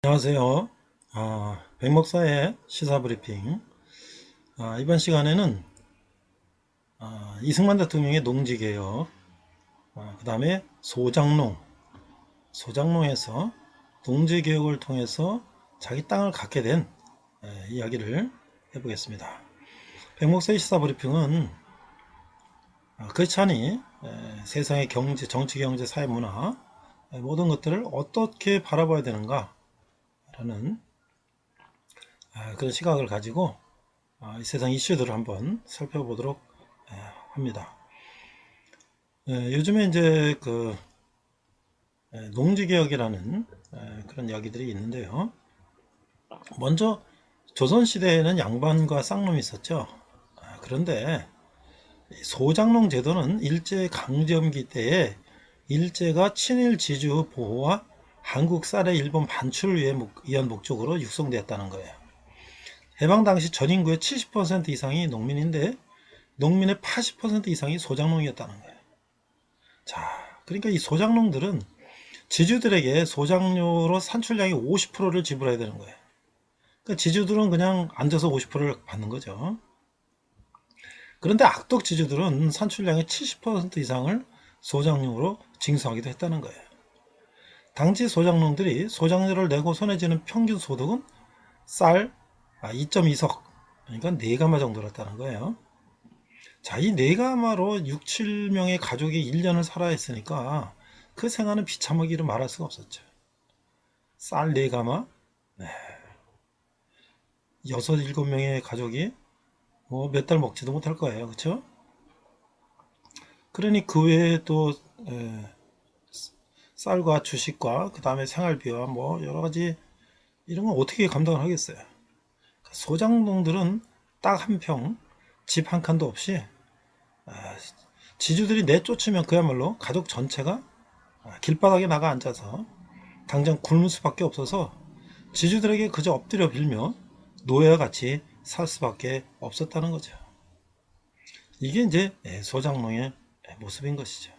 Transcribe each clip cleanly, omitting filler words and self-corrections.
안녕하세요. 백목사의 시사브리핑. 이번 시간에는 이승만 대통령의 농지개혁, 그 다음에 소장농에서 농지개혁을 통해서 자기 땅을 갖게 된 이야기를 해보겠습니다. 백목사의 시사브리핑은 그렇지 않이 세상의 경제, 정치, 경제, 사회, 문화 모든 것들을 어떻게 바라봐야 되는가 라는 그런 시각을 가지고 이 세상 이슈들을 한번 살펴보도록 합니다. 요즘에 이제 그 농지개혁이라는 그런 이야기들이 있는데요. 먼저 조선시대에는 양반과 쌍놈이 있었죠. 그런데 소장농 제도는 일제 강점기 때에 일제가 친일 지주 보호와 한국 쌀의 일본 반출을 위한 목적으로 육성되었다는 거예요. 해방 당시 전 인구의 70% 이상이 농민인데 농민의 80% 이상이 소장농이었다는 거예요. 자, 그러니까 이 소장농들은 지주들에게 소장료로 산출량의 50%를 지불해야 되는 거예요. 그러니까 지주들은 그냥 앉아서 50%를 받는 거죠. 그런데 악덕 지주들은 산출량의 70% 이상을 소장료로 징수하기도 했다는 거예요. 당시 소장농들이 소장료를 내고 손에 쥐는 평균 소득은 쌀 2.2석, 그러니까 4가마 정도였다는 거예요. 자, 이 4가마로 6, 7명의 가족이 1년을 살아야 했으니까 그 생활은 비참하기로 말할 수가 없었죠. 쌀 4가마, 6, 7명의 가족이 뭐 몇 달 먹지도 못할 거예요. 그렇죠? 그러니 그 외에 또 쌀과 주식과 그 다음에 생활비와 뭐 여러 가지 이런 건 어떻게 감당을 하겠어요. 소장농들은 딱 한 평, 집 한 칸도 없이 지주들이 내쫓으면 그야말로 가족 전체가 길바닥에 나가 앉아서 당장 굶을 수밖에 없어서 지주들에게 그저 엎드려 빌며 노예와 같이 살 수밖에 없었다는 거죠. 이게 이제 소장농의 모습인 것이죠.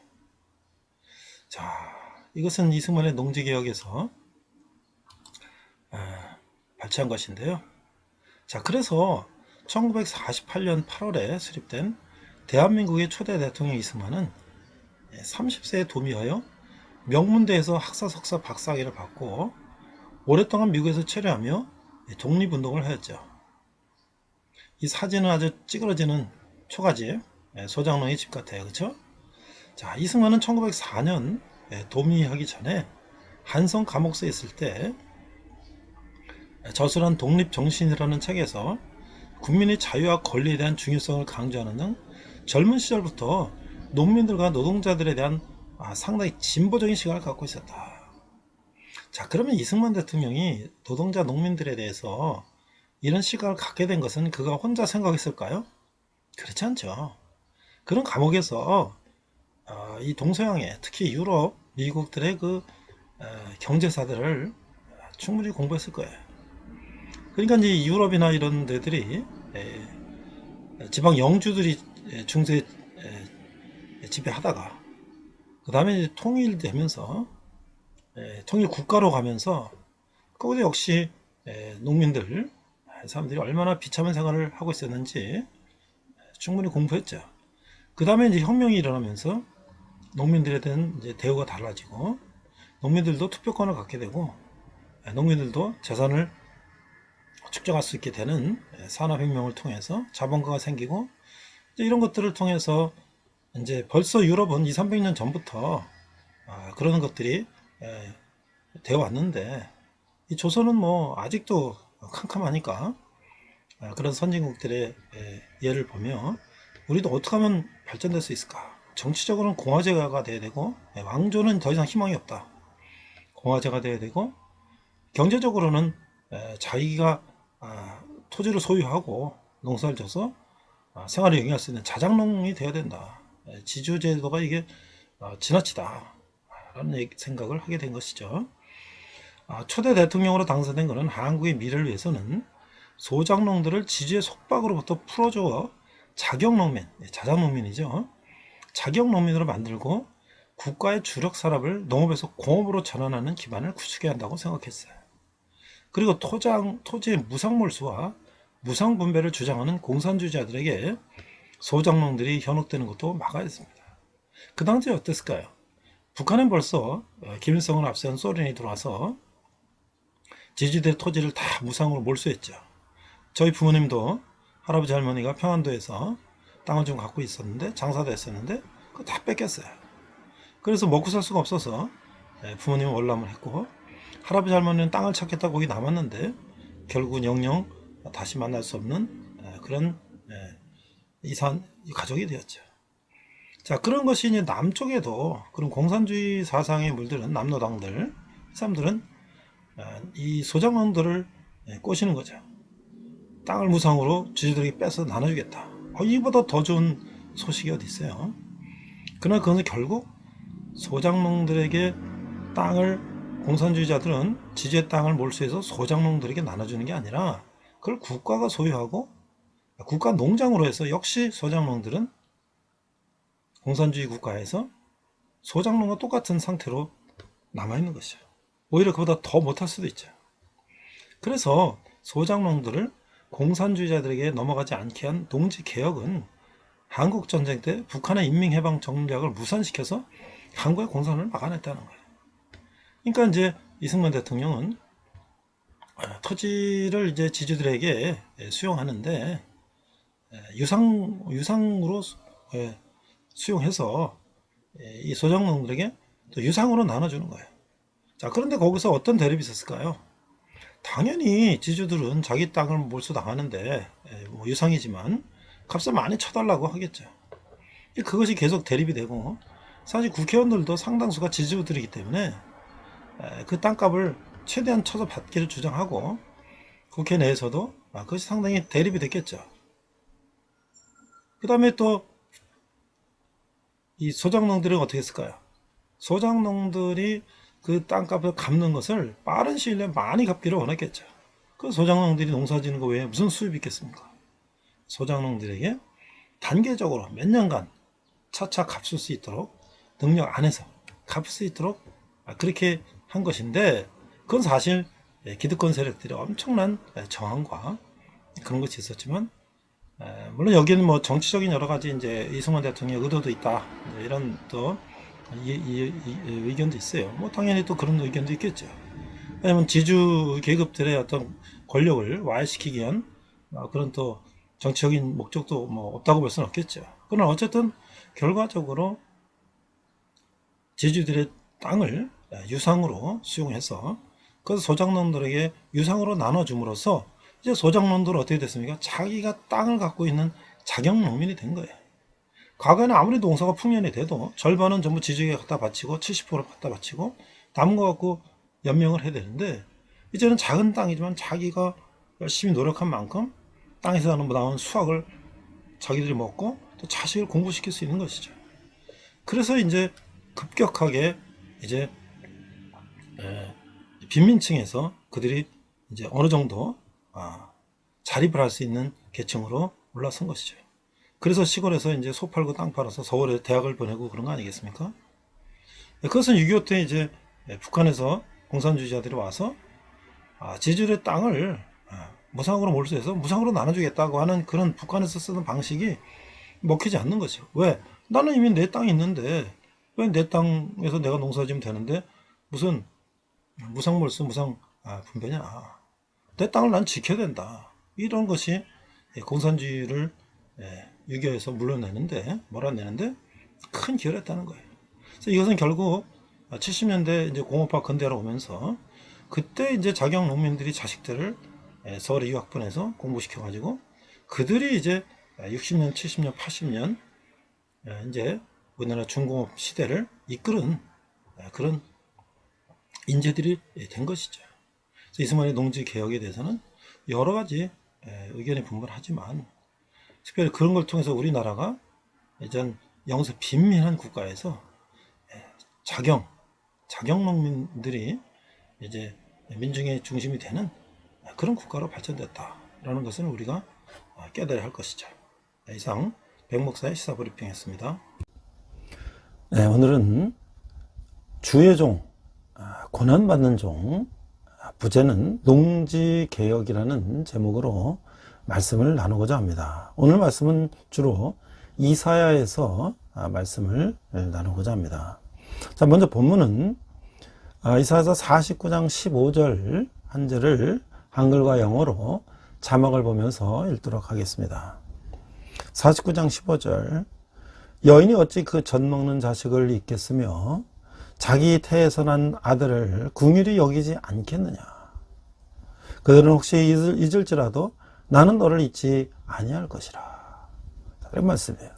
자, 이것은 이승만의 농지개혁에서 발췌한 것인데요. 자, 그래서 1948년 8월에 수립된 대한민국의 초대 대통령 이승만은 30세에 도미하여 명문대에서 학사, 석사, 박사학위를 받고 오랫동안 미국에서 체류하며 독립운동을 하였죠. 이 사진은 아주 찌그러지는 초가집 소장농의 집 같아요. 그렇죠? 자, 이승만은 1904년 도미하기 전에 한성 감옥서에 있을 때 저술한 독립정신이라는 책에서 국민의 자유와 권리에 대한 중요성을 강조하는 등 젊은 시절부터 농민들과 노동자들에 대한 상당히 진보적인 시각을 갖고 있었다. 자, 그러면 이승만 대통령이 노동자 농민들에 대해서 이런 시각을 갖게 된 것은 그가 혼자 생각했을까요? 그렇지 않죠. 그런 감옥에서 이 동서양의 특히 유럽, 미국들의 그 경제사들을 충분히 공부했을 거예요. 그러니까 이제 유럽이나 이런 데들이 지방 영주들이 중세 지배하다가 그 다음에 통일되면서 통일 국가로 가면서 거기도 역시 농민들 사람들이 얼마나 비참한 생활을 하고 있었는지 충분히 공부했죠. 그 다음에 이제 혁명이 일어나면서 농민들에 대한 이제 대우가 달라지고 농민들도 투표권을 갖게 되고 농민들도 재산을 측정할 수 있게 되는 산업혁명을 통해서 자본가가 생기고 이런 것들을 통해서 이제 벌써 유럽은 2, 300년 전부터 그런 것들이 되어 왔는데 이 조선은 뭐 아직도 캄캄하니까 그런 선진국들의 예를 보며 우리도 어떻게 하면 발전될 수 있을까? 정치적으로는 공화제가 돼야 되고 왕조는 더 이상 희망이 없다. 공화제가 돼야 되고 경제적으로는 자기가 토지를 소유하고 농사를 져서 생활을 영위할 수 있는 자장농이 되어야 된다. 지주제도가 이게 지나치다 라는 생각을 하게 된 것이죠. 초대 대통령으로 당선된 것은 한국의 미래를 위해서는 소장농들을 지주의 속박으로부터 풀어줘 자경농민, 자장농민이죠. 자경농민으로 만들고 국가의 주력 산업을 농업에서 공업으로 전환하는 기반을 구축해야 한다고 생각했어요. 그리고 토지의 무상몰수와 무상분배를 주장하는 공산주의자들에게 소작농들이 현혹되는 것도 막아야 했습니다. 그 당시에 어땠을까요? 북한은 벌써 김일성을 앞세운 소련이 들어와서 제주도의 토지를 다 무상으로 몰수했죠. 저희 부모님도 할아버지 할머니가 평안도에서 땅을 좀 갖고 있었는데 장사도 했었는데 그거 다 뺏겼어요. 그래서 먹고 살 수가 없어서 부모님은 월남을 했고 할아버지 할머니는 땅을 찾겠다고 거기 남았는데 결국은 영영 다시 만날 수 없는 그런 이산 가족이 되었죠. 자, 그런 것이 이제 남쪽에도 그런 공산주의 사상에 물들은 남노당들, 이 사람들은 이 소작농들을 꼬시는 거죠. 땅을 무상으로 주주들에게 뺏어 나눠주겠다. 이보다 더 좋은 소식이 어디 있어요? 그러나 그것은 결국 소작농들에게 땅을 공산주의자들은 지주의 땅을 몰수해서 소작농들에게 나눠주는 게 아니라 그걸 국가가 소유하고 국가 농장으로 해서 역시 소작농들은 공산주의 국가에서 소작농과 똑같은 상태로 남아있는 것이죠. 오히려 그보다 더 못할 수도 있죠. 그래서 소작농들을 공산주의자들에게 넘어가지 않게 한 농지개혁은 한국전쟁 때 북한의 인민해방 전략을 무산시켜서 한국의 공산을 막아냈다는 거예요. 그러니까 이제 이승만 대통령은 토지를 이제 지주들에게 수용하는데 유상으로 수용해서 이 소작농들에게 또 유상으로 나눠주는 거예요. 자, 그런데 거기서 어떤 대립이 있었을까요? 당연히 지주들은 자기 땅을 몰수당하는데 뭐 유상이지만 값을 많이 쳐달라고 하겠죠. 그것이 계속 대립이 되고 사실 국회의원들도 상당수가 지주들이기 때문에 그 땅값을 최대한 쳐서 받기를 주장하고 국회 내에서도 그것이 상당히 대립이 됐겠죠. 그 다음에 또 이 소작농들은 어떻게 했을까요? 소작농들이 그 땅값을 갚는 것을 빠른 시일 내에 많이 갚기를 원했겠죠. 그 소작농들이 농사 지는 거 외에 무슨 수입이 있겠습니까? 소작농들에게 단계적으로 몇 년간 차차 갚을 수 있도록 능력 안에서 갚을 수 있도록 그렇게 한 것인데 그건 사실 기득권 세력들의 엄청난 저항과 그런 것이 있었지만 물론 여기는 뭐 정치적인 여러 가지 이제 이승만 대통령의 의도도 있다 이런 또 의견도 있어요. 뭐 당연히 또 그런 의견도 있겠죠. 왜냐면 지주 계급들의 어떤 권력을 와해시키기 위한 그런 또 정치적인 목적도 뭐 없다고 볼 수는 없겠죠. 그러나 어쨌든 결과적으로 지주들의 땅을 유상으로 수용해서 그 소작농들에게 유상으로 나눠줌으로써 이제 소작농들은 어떻게 됐습니까? 자기가 땅을 갖고 있는 자격농민이 된 거예요. 과거에는 아무리 농사가 풍년이 돼도 절반은 전부 지주에게 갖다 바치고 70% 갖다 바치고 남은 거 갖고 연명을 해야 되는데 이제는 작은 땅이지만 자기가 열심히 노력한 만큼 땅에서 나온 수확을 자기들이 먹고 또 자식을 공부시킬 수 있는 것이죠. 그래서 이제 급격하게 이제 빈민층에서 그들이 이제 어느 정도 자립을 할 수 있는 계층으로 올라선 것이죠. 그래서 시골에서 이제 소 팔고 땅 팔아서 서울에 대학을 보내고 그런 거 아니겠습니까? 그것은 6.25 때 이제 북한에서 공산주의자들이 와서 지주의 땅을 무상으로 몰수해서 무상으로 나눠주겠다고 하는 그런 북한에서 쓰는 방식이 먹히지 않는 거죠. 왜? 나는 이미 내 땅이 있는데 왜 내 땅에서 내가 농사 지으면 되는데 무슨 무상몰수 무상 분배냐. 내 땅을 난 지켜야 된다. 이런 것이 공산주의를 6.25에서 몰아내는데 큰 기여를 했다는 거예요. 그래서 이것은 결국 70년대 이제 공업화 근대로 오면서 그때 이제 자경 농민들이 자식들을 서울에 유학 보내서 공부시켜가지고 그들이 이제 60년, 70년, 80년 이제 우리나라 중공업 시대를 이끄는 그런 인재들이 된 것이죠. 그래서 이승만의 농지 개혁에 대해서는 여러 가지 의견이 분분하지만 특별히 그런 걸 통해서 우리나라가 이제 영세 빈민한 국가에서 자경 농민들이 이제 민중의 중심이 되는 그런 국가로 발전됐다라는 것을 우리가 깨달아야 할 것이죠. 이상 백목사의 시사브리핑이었습니다. 네, 오늘은 주의 종, 고난받는 종, 부제는 농지개혁이라는 제목으로 말씀을 나누고자 합니다. 오늘 말씀은 주로 이사야에서 말씀을 나누고자 합니다. 자, 먼저 본문은 이사야서 49장 15절 한 절을 한글과 영어로 자막을 보면서 읽도록 하겠습니다. 49장 15절, 여인이 어찌 그 젖 먹는 자식을 잊겠으며 자기 태에서 난 아들을 긍휼히 여기지 않겠느냐. 그들은 혹시 잊을지라도 나는 너를 잊지 아니할 것이라. 그런 말씀이에요.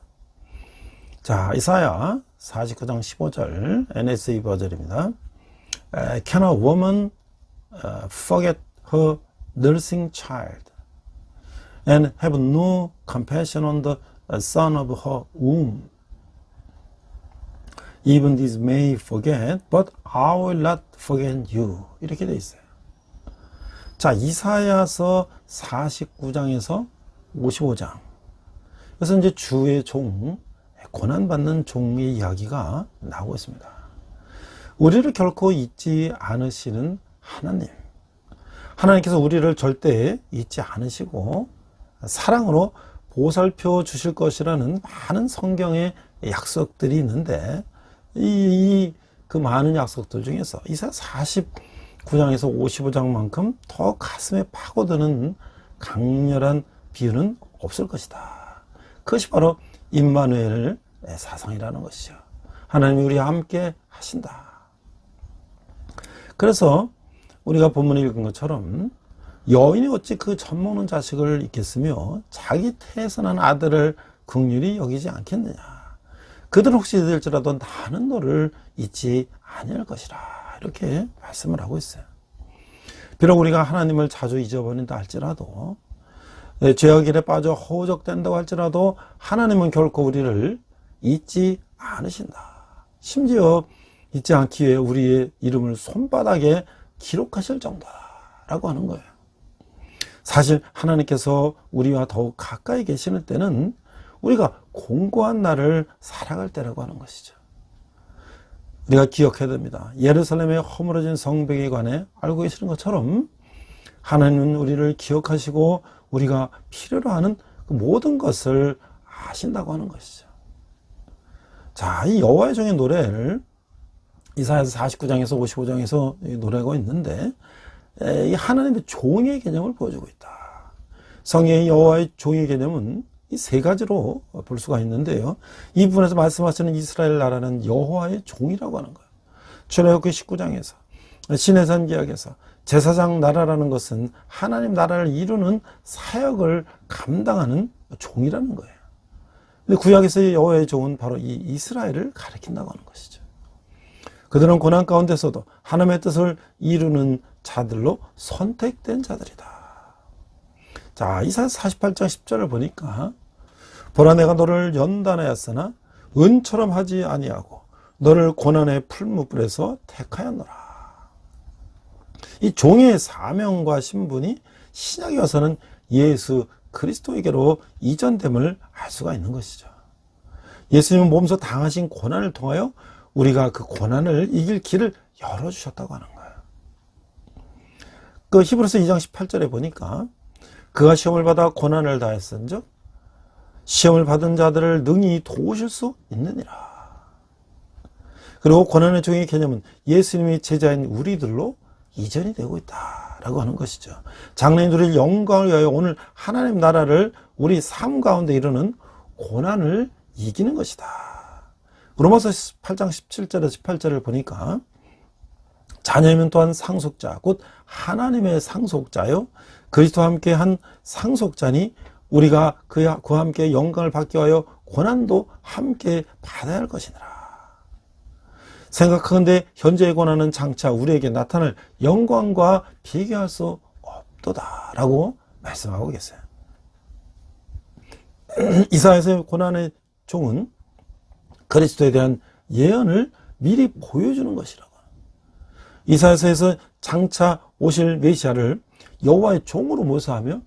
자, 이사야 49장 15절 NSV 버전입니다. Can a woman forget her nursing child and have no compassion on the son of her womb? Even these may forget, but I will not forget you. 이렇게 되어 있어요. 자, 이사야서 49장에서 55장. 그래서 이제 주의 종, 고난받는 종의 이야기가 나오고 있습니다. 우리를 결코 잊지 않으시는 하나님. 하나님께서 우리를 절대 잊지 않으시고 사랑으로 보살펴 주실 것이라는 많은 성경의 약속들이 있는데 그 많은 약속들 중에서 이사야 49장에서 55장만큼 더 가슴에 파고드는 강렬한 비유는 없을 것이다. 그것이 바로 임마누엘 사상이라는 것이죠. 하나님이 우리와 함께 하신다. 그래서 우리가 본문에 읽은 것처럼 여인이 어찌 그 젖 먹는 자식을 잊겠으며 자기 태에서 난 아들을 긍휼히 여기지 않겠느냐. 그들은 혹시 잊을지라도 나는 너를 잊지 아니할 것이라. 이렇게 말씀을 하고 있어요. 비록 우리가 하나님을 자주 잊어버린다 할지라도, 죄악 일에 빠져 허우적된다고 할지라도 하나님은 결코 우리를 잊지 않으신다. 심지어 잊지 않기 위해 우리의 이름을 손바닥에 기록하실 정도라고 하는 거예요. 사실 하나님께서 우리와 더욱 가까이 계시는 때는 우리가 공고한 날을 살아갈 때라고 하는 것이죠. 우리가 기억해야 됩니다. 예루살렘의 허물어진 성벽에 관해 알고 계시는 것처럼 하나님은 우리를 기억하시고 우리가 필요로 하는 그 모든 것을 아신다고 하는 것이죠. 자, 이 여호와의 종의 노래를 이사야서 49장에서 55장에서 노래가 있는데 이 하나님의 종의 개념을 보여주고 있다. 성경의 여호와의 종의 개념은 이 세 가지로 볼 수가 있는데요. 이 부분에서 말씀하시는 이스라엘 나라는 여호와의 종이라고 하는 거예요. 출애굽기 19장에서 신해산 계약에서 제사장 나라라는 것은 하나님 나라를 이루는 사역을 감당하는 종이라는 거예요. 근데 구약에서의 여호와의 종은 바로 이 이스라엘을 가리킨다고 하는 것이죠. 그들은 고난 가운데서도 하나님의 뜻을 이루는 자들로 선택된 자들이다. 자, 이사야 48장 10절을 보니까 보라 내가 너를 연단하였으나 은처럼 하지 아니하고 너를 고난의 풀무불에서 택하였노라. 이 종의 사명과 신분이 신약에 와서는 예수 그리스도에게로 이전됨을 알 수가 있는 것이죠. 예수님은 몸소 당하신 고난을 통하여 우리가 그 고난을 이길 길을 열어주셨다고 하는 거예요. 그 히브리서 2장 18절에 보니까 그가 시험을 받아 고난을 다했은즉 시험을 받은 자들을 능히 도우실 수 있느니라. 그리고 고난의 종의 개념은 예수님이 제자인 우리들로 이전이 되고 있다라고 하는 것이죠. 장래인 우리를 영광을 위하여 오늘 하나님 나라를 우리 삶 가운데 이루는 고난을 이기는 것이다. 로마서 8장 17절에서 18절을 보니까 자녀이면 또한 상속자 곧 하나님의 상속자요 그리스도와 함께 한 상속자니 우리가 그와 함께 영광을 받기 위하여 고난도 함께 받아야 할 것이니라. 생각하건대 현재의 고난은 장차 우리에게 나타날 영광과 비교할 수 없도다 라고 말씀하고 계세요. 이사야서의 고난의 종은 그리스도에 대한 예언을 미리 보여주는 것이라고. 이사야서에서 장차 오실 메시아를 여호와의 종으로 모사하며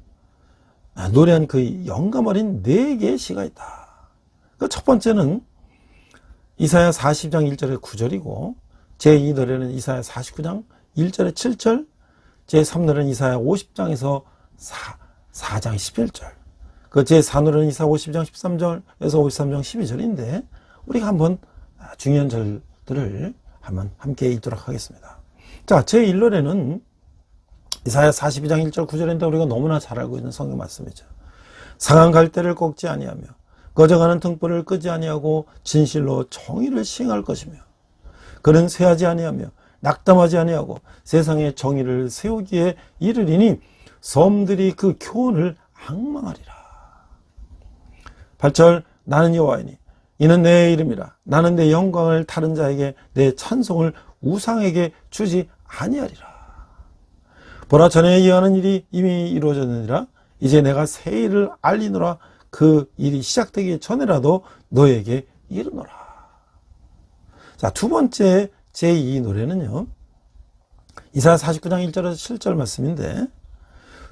노래한 그 영감 어린 네 개의 시가 있다. 그 첫 번째는 이사야 40장 1절에 9절이고 제2 노래는 이사야 49장 1절에 7절 제3노래는 이사야 50장에서 4장 11절, 그 제4노래는 이사야 50장 13절에서 53장 12절인데 우리가 한번 중요한 절들을 한번 함께 읽도록 하겠습니다. 자, 제1노래는 이사야 42장 1절 9절인데 우리가 너무나 잘 알고 있는 성경 말씀이죠. 상한 갈대를 꺾지 아니하며 꺼져가는 등불을 끄지 아니하고 진실로 정의를 시행할 것이며 그는 쇠하지 아니하며 낙담하지 아니하고 세상에 정의를 세우기에 이르리니 섬들이 그 교훈을 앙망하리라. 8절 나는 여호와이니 이는 내 이름이라. 나는 내 영광을 다른 자에게 내 찬송을 우상에게 주지 아니하리라. 보라 전에 예언하는 일이 이미 이루어졌느니라. 이제 내가 새 일을 알리노라. 그 일이 시작되기 전에라도 너에게 이르노라. 자, 두 번째 제2 노래는요, 이사야 49장 1절에서 7절 말씀인데,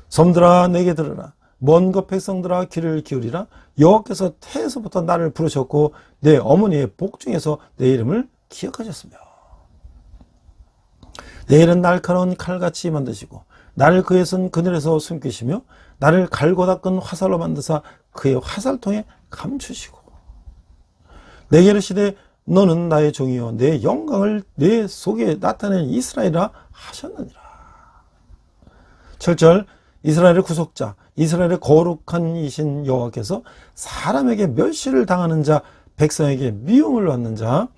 섬들아 내게 들으라. 먼 것 백성들아 귀를 기울이라. 여호와께서 태에서부터 나를 부르셨고 내 어머니의 복중에서 내 이름을 기억하셨으며 내 일은 날카로운 칼같이 만드시고 나를 그의 손 그늘에서 숨기시며 나를 갈고 닦은 화살로 만드사 그의 화살통에 감추시고 내게 이르시되 너는 나의 종이요 내 영광을 내 속에 나타낸 이스라엘이라 하셨느니라. 7절 이스라엘의 구속자 이스라엘의 거룩한 이신 여호와께서 사람에게 멸시를 당하는 자 백성에게 미움을 받는 자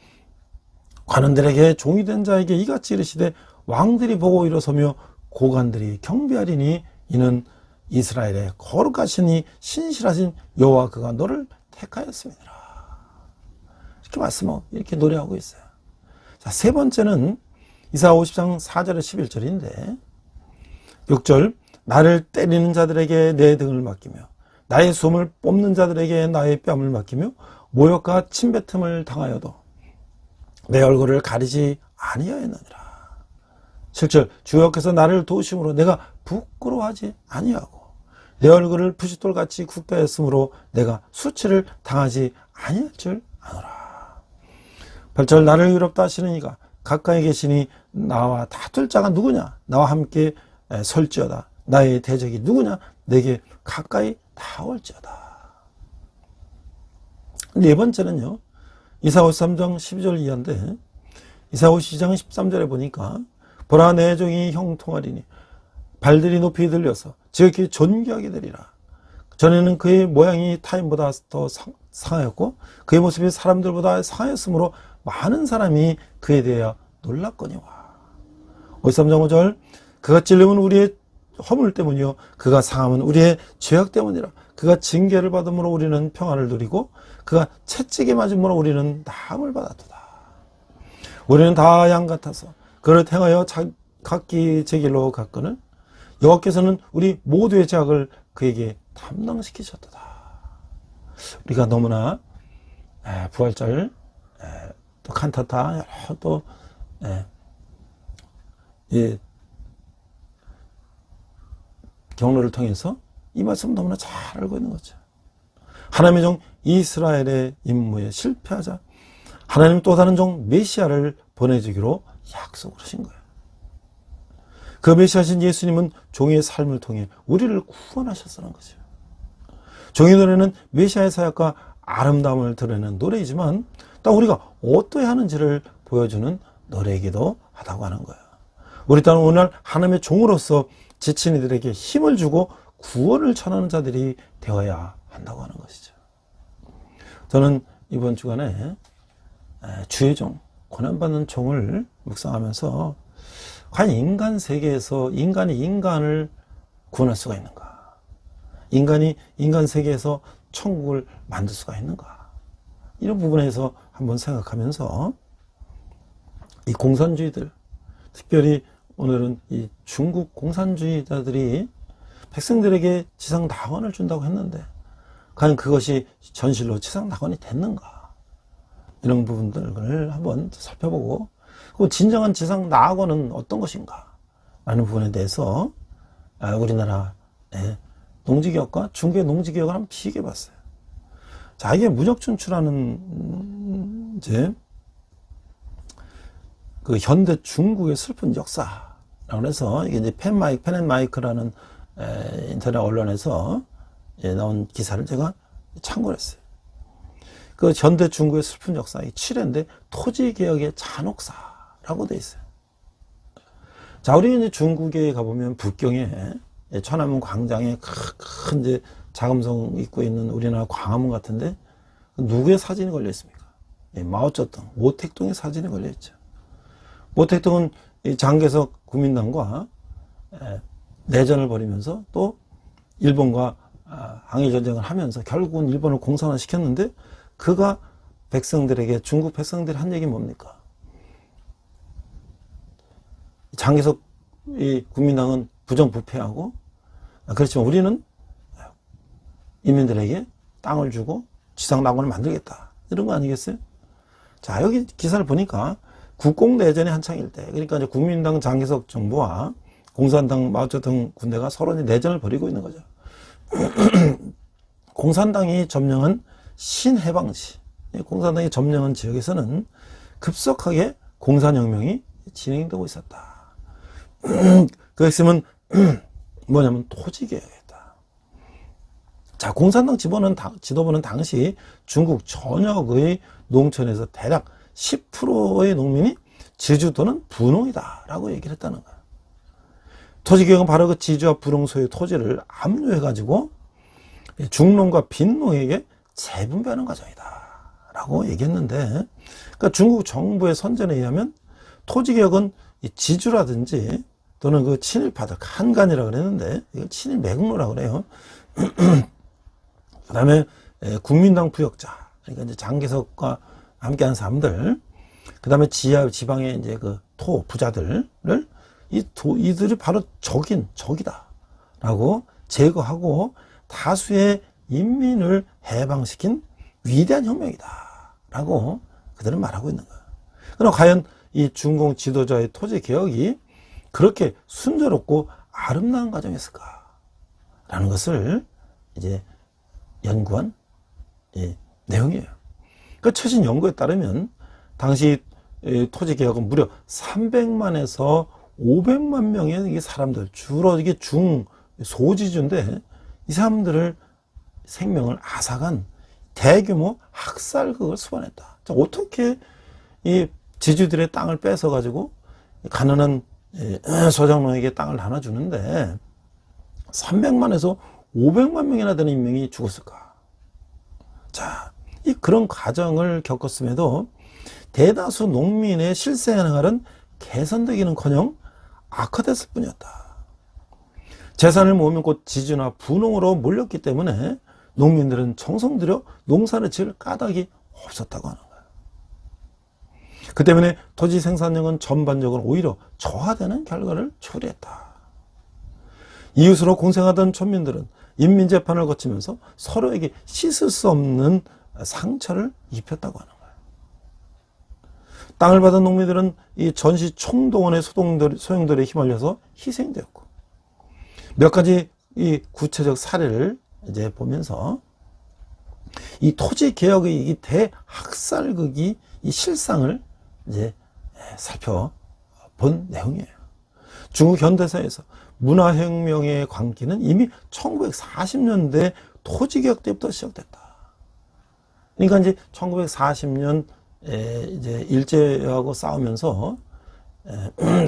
관원들에게 종이 된 자에게 이같이 이르시되 왕들이 보고 일어서며 고관들이 경배하리니 이는 이스라엘의 거룩하시니 신실하신 여호와 그가 너를 택하였습니다. 이렇게 말씀하고 이렇게 노래하고 있어요. 자, 세 번째는 이사야 50장 4절에 11절인데 6절 나를 때리는 자들에게 내 등을 맡기며 나의 숨을 뽑는 자들에게 나의 뺨을 맡기며 모욕과 침뱉음을 당하여도 내 얼굴을 가리지 아니하였느니라. 7절 주여께서 나를 도우심으로 내가 부끄러워하지 아니하고 내 얼굴을 푸싯돌같이 굳게 했으므로 내가 수치를 당하지 아니할 줄 아노라. 8절 나를 의롭다 하시는 이가 가까이 계시니 나와 다툴 자가 누구냐. 나와 함께 설지어다. 나의 대적이 누구냐. 내게 가까이 나올지어다. 네 번째는요, 이사야 53장 12절 이하인데 이사야 52장 13절에 보니까 보라 내 종이 형통하리니 발들이 높이 들려서 지극히 존귀하게 되리라. 전에는 그의 모양이 타인보다 더 상하였고 그의 모습이 사람들보다 상하였으므로 많은 사람이 그에 대하여 놀랐거니와. 53장 5절 그가 찔림은 우리의 허물 때문이요 그가 상함은 우리의 죄악 때문이라. 그가 징계를 받음으로 우리는 평안을 누리고 그가 채찍에 맞음으로 우리는 나음을 받았도다. 우리는 다 양 같아서 그를 행하여 각기 제 길로 갔거늘 여호와께서는 우리 모두의 죄악을 그에게 담당시키셨도다. 우리가 너무나 부활절 또 칸타타 여러 또 경로를 통해서 이 말씀 너무나 잘 알고 있는 거죠. 하나님의 종 이스라엘의 임무에 실패하자 하나님 또 다른 종 메시아를 보내주기로 약속을 하신 거예요. 그 메시아신 예수님은 종의 삶을 통해 우리를 구원하셨다는 거죠. 종의 노래는 메시아의 사역과 아름다움을 드러내는 노래이지만 또 우리가 어떠해야 하는지를 보여주는 노래이기도 하다고 하는 거예요. 우리 또한 오늘 하나님의 종으로서 지친 이들에게 힘을 주고 구원을 전하는 자들이 되어야 한다고 하는 것이죠. 저는 이번 주간에 주의 종, 고난받는 종을 묵상하면서 과연 인간 세계에서 인간이 인간을 구원할 수가 있는가? 인간이 인간 세계에서 천국을 만들 수가 있는가? 이런 부분에서 한번 생각하면서 이 공산주의들, 특별히 오늘은 이 중국 공산주의자들이 백성들에게 지상 낙원을 준다고 했는데 과연 그것이 전실로 지상 낙원이 됐는가? 이런 부분들을 한번 살펴보고 그 진정한 지상 낙원은 어떤 것인가? 라는 부분에 대해서 우리나라의 농지개혁과 중국의 농지개혁을 한번 비교해 봤어요. 자, 이게 문혁춘추라는 이제 그 현대 중국의 슬픈 역사의 그래서 이게 이제 펜앤마이크라는 인터넷 언론에서 나온 기사를 제가 참고를 했어요. 그 현대 중국의 슬픈 역사, 이 7회인데 토지개혁의 잔혹사라고 돼 있어요. 자, 우리 이제 중국에 가보면 북경에 천안문 광장에 큰 이제 자금성 입고 있는 우리나라 광화문 같은데 누구의 사진이 걸려 있습니까? 마오쩌둥, 모택동의 사진이 걸려 있죠. 모택동은 장개석 국민당과 내전을 벌이면서 또 일본과 항일전쟁을 하면서 결국은 일본을 공산화시켰는데 그가 백성들에게, 중국 백성들이 한 얘기 뭡니까? 장개석 국민당은 부정부패하고, 그렇지만 우리는 인민들에게 땅을 주고 지상낙원을 만들겠다, 이런 거 아니겠어요? 자, 여기 기사를 보니까 국공내전이 한창일 때, 그러니까 이제 국민당 장개석 정부와 공산당 마오쩌둥 군대가 서로 내전을 벌이고 있는 거죠. 공산당이 점령한 신해방시, 공산당이 점령한 지역에서는 급속하게 공산혁명이 진행되고 있었다. 그 핵심은 뭐냐면 토지개혁이었다. 자, 공산당 지도부는 당시 중국 전역의 농촌에서 대략 10%의 농민이 지주 또는 분농이다라고 얘기를 했다는 거야. 토지개혁은 바로 그 지주와 분농 소유의 토지를 압류해가지고 중농과 빈농에게 재분배하는 과정이다라고 얘기했는데, 그러니까 중국 정부의 선전에 의하면 토지개혁은 지주라든지 또는 그 친일파들, 한간이라고 그랬는데 이걸 친일 매국노라고 그래요. 그 다음에 국민당 부역자, 그러니까 이제 장개석과 함께한 사람들, 그 다음에 지방의 이제 그 부자들을 이들이 바로 적이다라고 제거하고 다수의 인민을 해방시킨 위대한 혁명이다라고 그들은 말하고 있는 거예요. 그럼 과연 이 중공 지도자의 토지 개혁이 그렇게 순조롭고 아름다운 과정이었을까라는 것을 이제 연구한 내용이에요. 그 최신 연구에 따르면 당시 토지 개혁은 무려 300만에서 500만 명의 사람들, 주로 이게 중소지주인데 이 사람들을 생명을 앗아간 대규모 학살극을 수반했다. 자, 어떻게 이 지주들의 땅을 뺏어 가지고 가난한 소작농에게 땅을 나눠주는데 300만에서 500만 명이나 되는 인명이 죽었을까? 자, 그런 과정을 겪었음에도 대다수 농민의 실생활은 개선되기는커녕 악화됐을 뿐이었다. 재산을 모으면 곧 지주나 분농으로 몰렸기 때문에 농민들은 정성 들여 농사를 지을 까닭이 없었다고 하는 거예요. 그 때문에 토지 생산량은 전반적으로 오히려 저하되는 결과를 초래했다. 이웃으로 공생하던 촌민들은 인민재판을 거치면서 서로에게 씻을 수 없는 상처를 입혔다고 하는 거예요. 땅을 받은 농민들은 이 전시 총동원의 소용돌이에 휘말려서 희생되었고, 몇 가지 이 구체적 사례를 이제 보면서 이 토지 개혁의 이 대학살극이 이 실상을 이제 살펴본 내용이에요. 중국 현대사에서 문화혁명의 광기는 이미 1940년대 토지개혁 때부터 시작됐다. 그러니까 이제 1940년 이제 일제하고 싸우면서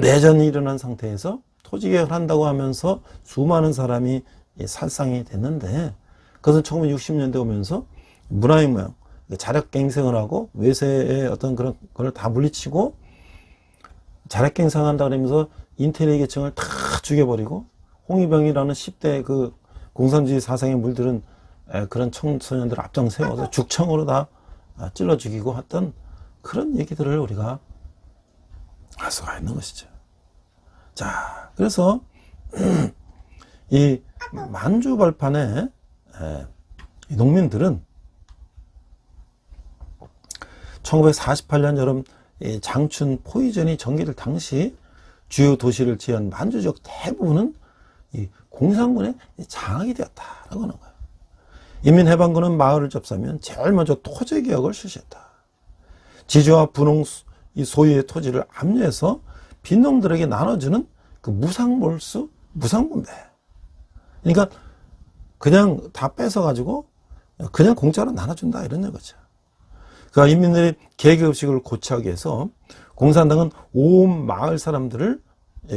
내전이 일어난 상태에서 토지개혁을 한다고 하면서 수많은 사람이 살상이 됐는데, 그것은 1960년대 오면서 문화혁명, 자력갱생을 하고 외세의 어떤 그런 걸 다 물리치고 자력갱생한다 그러면서 인텔리게 계층을 다 죽여버리고 홍위병이라는 10대 그 공산주의 사상에 물들은 그런 청소년들을 앞장 세워서 죽청으로 다 찔러 죽이고 했던 그런 얘기들을 우리가 알 수가 있는 것이죠. 자, 그래서 이 만주 벌판의 농민들은 1948년 여름 장춘 포위전이 전개될 당시 주요 도시를 지은 만주 지역 대부분은 이 공산군의 장악이 되었다라고 하는 거예요. 인민해방군은 마을을 접수하면 제일 먼저 토지개혁을 실시했다. 지주와 분농 소유의 토지를 압류해서 빈농들에게 나눠주는 그 무상몰수, 무상분배. 그러니까 그냥 다 뺏어가지고 그냥 공짜로 나눠준다 이런 거죠. 그러니까 인민들이 계급식을 고취하기 위해서 공산당은 온 마을 사람들을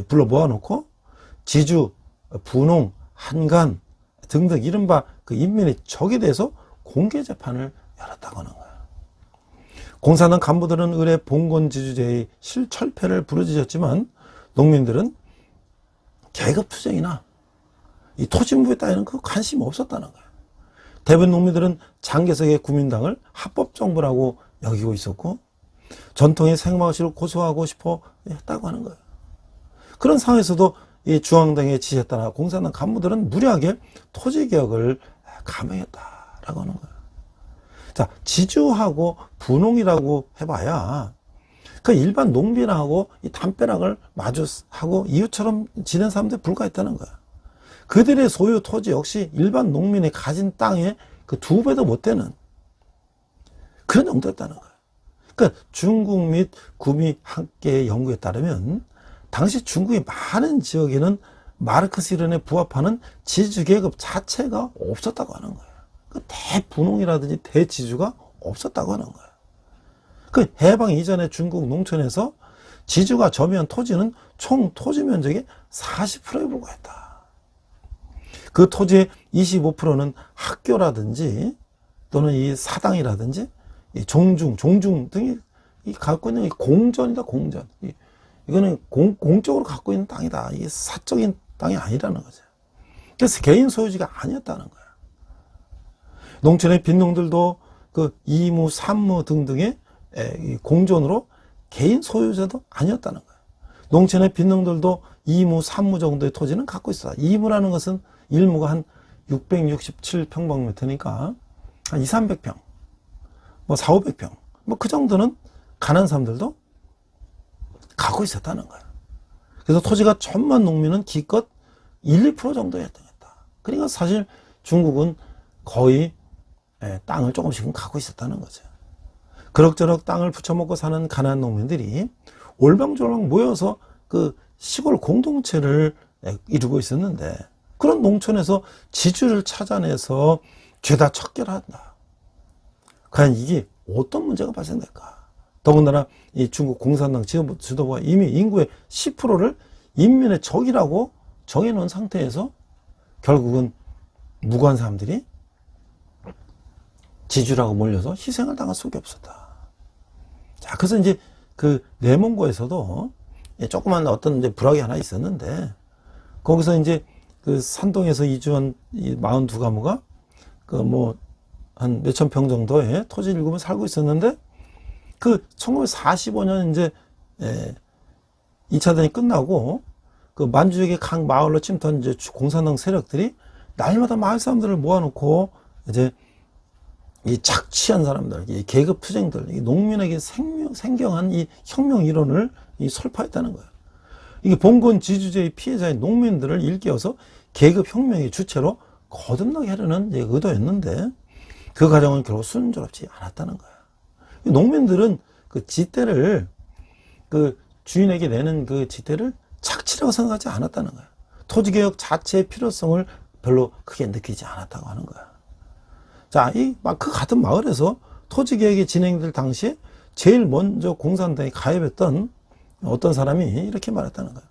불러 모아놓고 지주, 분홍, 한간 등등 이른바 그 인민의 적에 대해서 공개 재판을 열었다고 하는 거예요. 공산당 간부들은 의례 봉건지주제의 실철폐를 부르짖었지만 농민들은 계급투쟁이나 이 토지분배 따위는 그 관심이 없었다는 거예요. 대부분 농민들은 장개석의 국민당을 합법정부라고 여기고 있었고 전통의 생마을시를 고수하고 싶어 했다고 하는 거예요. 그런 상황에서도 이 중앙당의 지시에 따라 공산당 간부들은 무리하게 토지개혁을 감행했다라고 하는 거예요. 자, 지주하고 분홍이라고 해봐야 그 일반 농민하고 이 담벼락을 마주하고 이웃처럼 지낸 사람들에 불과했다는 거야. 그들의 소유 토지 역시 일반 농민이 가진 땅의 그 2배도 못 되는 그런 정도였다는 거야. 그러니까 중국 및 구미 학계의 연구에 따르면 당시 중국의 많은 지역에는 마르크스 이론에 부합하는 지주계급 자체가 없었다고 하는 거예요. 그 대분홍이라든지 대지주가 없었다고 하는 거예요. 그 해방 이전에 중국 농촌에서 지주가 점유한 토지는 총 토지 면적의 40%에 불과했다. 그 토지의 25%는 학교라든지 또는 이 사당이라든지 이 종중 등이 갖고 있는 이 공전이다, 공전. 이거는 공적으로 갖고 있는 땅이다. 이게 사적인 땅이 아니라는 거죠. 그래서 개인 소유지가 아니었다는 거예요. 농촌의 빈농들도 그 이무, 삼무 등등의 공존으로 개인 소유자도 아니었다는 거예요. 농촌의 빈농들도 이무, 삼무 정도의 토지는 갖고 있어. 이무라는 것은 일무가 한 667평방미터니까 한 2, 300평, 뭐 4, 500평, 뭐 그 정도는 가난한 사람들도 갖고 있었다는 거예요. 그래서 토지가 천만 농민은 기껏 1, 2% 정도였던 거다. 그러니까 사실 중국은 거의 땅을 조금씩은 갖고 있었다는 거죠. 그럭저럭 땅을 부쳐먹고 사는 가난한 농민들이 올방졸방 모여서 그 시골 공동체를 이루고 있었는데 그런 농촌에서 지주를 찾아내서 죄다 척결한다. 과연 이게 어떤 문제가 발생될까? 더군다나 이 중국 공산당 지도부가 이미 인구의 10%를 인민의 적이라고 정해놓은 상태에서 결국은 무고한 사람들이 지주라고 몰려서 희생을 당할 수밖에 없었다. 자, 그래서 이제 그 내몽고에서도 조그만 어떤 이제 불황이 하나 있었는데 거기서 이제 그 산동에서 이주한 이 42가무가 그 뭐 한 몇천 평 정도의 토지를 일구면 살고 있었는데 그 1945년 이제 2차 대전이 끝나고 그 만주역의 각 마을로 침투한 이제 공산당 세력들이 날마다 마을 사람들을 모아놓고 이제 이 착취한 사람들, 이 계급 투쟁들, 이 농민에게 생경한 이 혁명 이론을 설파했다는 거예요. 이게 봉건 지주제의 피해자인 농민들을 일깨워서 계급 혁명의 주체로 거듭나게 하려는 의도였는데 그 과정은 결국 순조롭지 않았다는 거예요. 농민들은 그 지대를 그 주인에게 내는 그 지대를 착취라고 생각하지 않았다는 거예요. 토지개혁 자체의 필요성을 별로 크게 느끼지 않았다고 하는 거예요. 자, 그 같은 마을에서 토지개혁이 진행될 당시에 제일 먼저 공산당에 가입했던 어떤 사람이 이렇게 말했다는 거예요.